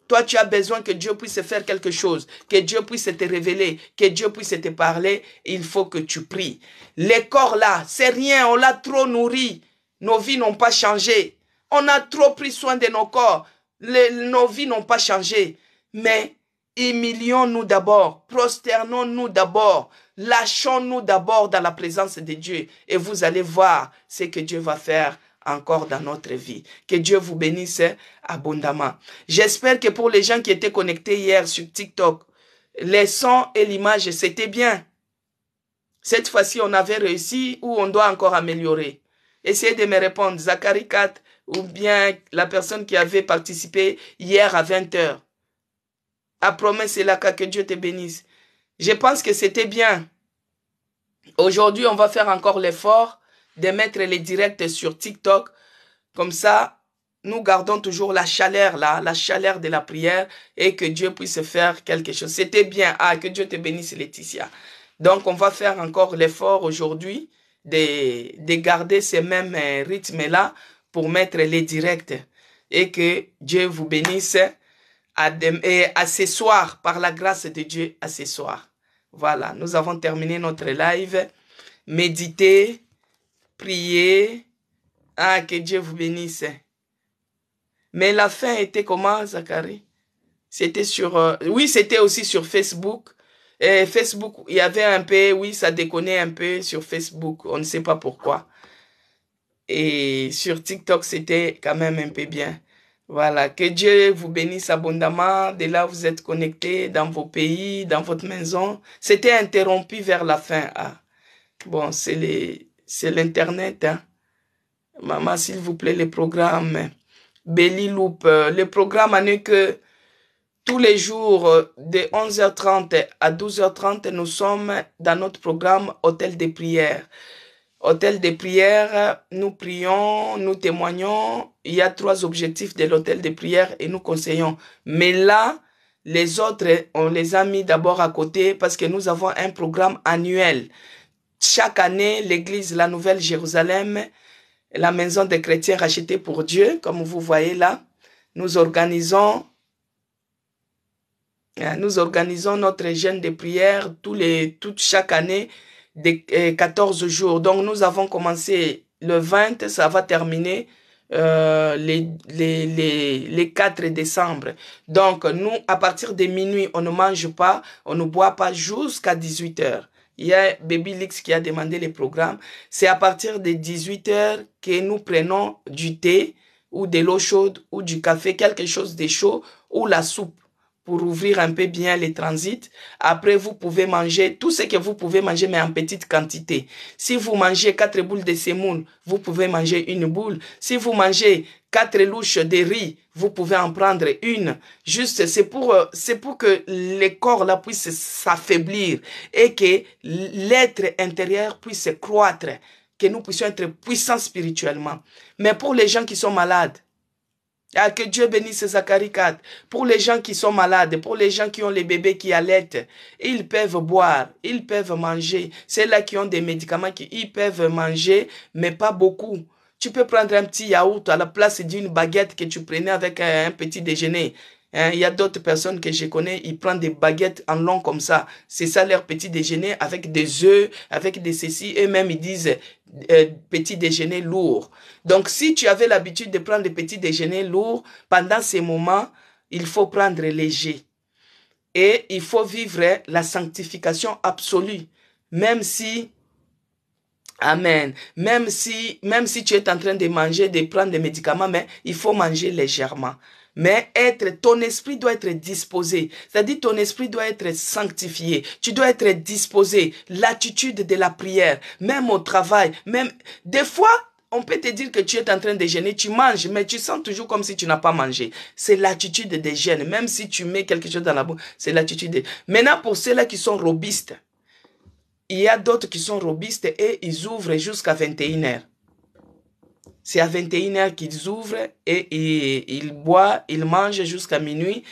Toi, tu as besoin que Dieu puisse faire quelque chose, que Dieu puisse te révéler, que Dieu puisse te parler. Il faut que tu pries. Les corps là, c'est rien, on l'a trop nourri. Nos vies n'ont pas changé. On a trop pris soin de nos corps. Nos vies n'ont pas changé. Mais humilions-nous d'abord, prosternons-nous d'abord, lâchons-nous d'abord dans la présence de Dieu. Et vous allez voir ce que Dieu va faire encore dans notre vie. Que Dieu vous bénisse abondamment. J'espère que pour les gens qui étaient connectés hier sur TikTok, les sons et l'image, c'était bien. Cette fois-ci, on avait réussi ou on doit encore améliorer? Essayez de me répondre, Zachary 4 ou bien la personne qui avait participé hier à 20h. À promesse et la que Dieu te bénisse. Je pense que c'était bien. Aujourd'hui, on va faire encore l'effort de mettre les directs sur TikTok. Comme ça, nous gardons toujours la chaleur là, la chaleur de la prière et que Dieu puisse faire quelque chose. C'était bien. Ah, que Dieu te bénisse, Laetitia. Donc, on va faire encore l'effort aujourd'hui de garder ces mêmes rythmes-là pour mettre les directs. Et que Dieu vous bénisse à ce soir, par la grâce de Dieu, à ce soir. Voilà, nous avons terminé notre live. Méditez, priez. Ah, que Dieu vous bénisse. Mais la fin était comment, Zachary? C'était sur... oui, c'était aussi sur Facebook. Et Facebook, il y avait un peu... Oui, ça déconnait un peu sur Facebook. On ne sait pas pourquoi. Et sur TikTok, c'était quand même un peu bien. Voilà, que Dieu vous bénisse abondamment. De là, vous êtes connectés dans vos pays, dans votre maison. C'était interrompu vers la fin. Ah. Bon, c'est l'Internet. Hein. Maman, s'il vous plaît, les programmes. Belly Loop. Le programme n'est que tous les jours de 11h30 à 12h30, nous sommes dans notre programme Hôtel de prière. Hôtel de prière, nous prions, nous témoignons. Il y a 3 objectifs de l'hôtel de prière et nous conseillons. Mais là, les autres, on les a mis d'abord à côté parce que nous avons un programme annuel. Chaque année, l'église La Nouvelle Jérusalem, la maison des chrétiens rachetée pour Dieu, comme vous voyez là, nous organisons notre jeûne de prière chaque année de 14 jours. Donc, nous avons commencé le 20, ça va terminer les 4 décembre. Donc, nous, à partir de minuit, on ne mange pas, on ne boit pas jusqu'à 18 h. Il y a Baby Lix qui a demandé les programmes. C'est à partir de 18 h que nous prenons du thé ou de l'eau chaude ou du café, quelque chose de chaud ou la soupe pour ouvrir un peu bien les transits. Après, vous pouvez manger tout ce que vous pouvez manger, mais en petite quantité. Si vous mangez 4 boules de semoule, vous pouvez manger une boule. Si vous mangez 4 louches de riz, vous pouvez en prendre une. Juste, c'est pour que le corps là puisse s'affaiblir et que l'être intérieur puisse croître, que nous puissions être puissants spirituellement. Mais pour les gens qui sont malades, ah, que Dieu bénisse Zacharie 4. Pour les gens qui sont malades, pour les gens qui ont les bébés qui allaitent, ils peuvent boire, ils peuvent manger. Ceux-là qui ont des médicaments, ils peuvent manger, mais pas beaucoup. Tu peux prendre un petit yaourt à la place d'une baguette que tu prenais avec un petit déjeuner. Il y a d'autres personnes que je connais, ils prennent des baguettes en long comme ça. C'est ça leur petit déjeuner avec des œufs, avec des ceci. Eux-mêmes, ils disent petit déjeuner lourd. Donc, si tu avais l'habitude de prendre des petits déjeuners lourds, pendant ces moments, il faut prendre léger. Et il faut vivre la sanctification absolue. Même si, amen, même si tu es en train de manger, de prendre des médicaments, mais il faut manger légèrement. Mais ton esprit doit être disposé. C'est-à-dire ton esprit doit être sanctifié. Tu dois être disposé. L'attitude de la prière, même au travail, même des fois, on peut te dire que tu es en train de jeûner, tu manges, mais tu sens toujours comme si tu n'as pas mangé. C'est l'attitude des jeûnes. Même si tu mets quelque chose dans la bouche, c'est l'attitude. Maintenant, pour ceux-là qui sont robustes, il y a d'autres qui sont robustes et ils ouvrent jusqu'à 21 h. C'est à 21 h qu'ils ouvrent et ils boivent, ils mangent jusqu'à minuit.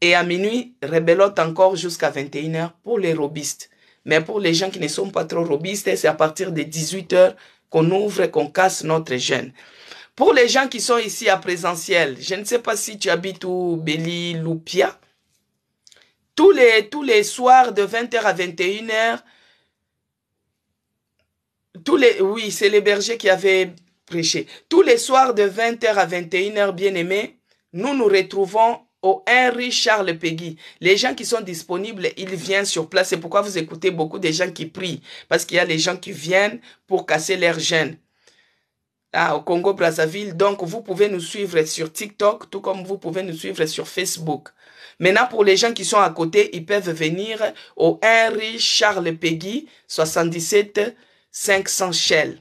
Et à minuit, rebelote encore jusqu'à 21 h pour les robustes. Mais pour les gens qui ne sont pas trop robustes, c'est à partir de 18 h qu'on ouvre, qu'on casse notre jeûne. Pour les gens qui sont ici à présentiel, je ne sais pas si tu habites où, Béli, Loupia. Tous les soirs de 20 h à 21 h, oui, c'est les bergers qui avaient prêché. Tous les soirs de 20 h à 21 h, bien-aimés, nous nous retrouvons au Henri Charles Péguy. Les gens qui sont disponibles, ils viennent sur place. C'est pourquoi vous écoutez beaucoup de gens qui prient. Parce qu'il y a les gens qui viennent pour casser leur jeûne. Au Congo-Brazzaville. Donc, vous pouvez nous suivre sur TikTok, tout comme vous pouvez nous suivre sur Facebook. Maintenant, pour les gens qui sont à côté, ils peuvent venir au Henri Charles Péguy, 77 500 Shell.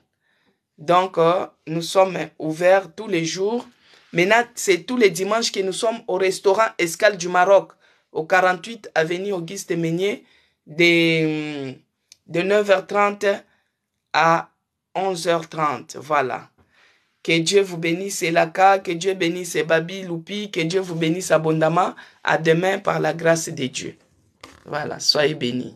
Donc, nous sommes ouverts tous les jours. Maintenant, c'est tous les dimanches que nous sommes au restaurant Escale du Maroc, au 48 avenue Auguste Meunier, de 9 h 30 à 11 h 30. Voilà. Que Dieu vous bénisse, Elaka, que Dieu bénisse Babi, Loupi, que Dieu vous bénisse abondamment. À demain par la grâce de Dieu. Voilà, soyez bénis.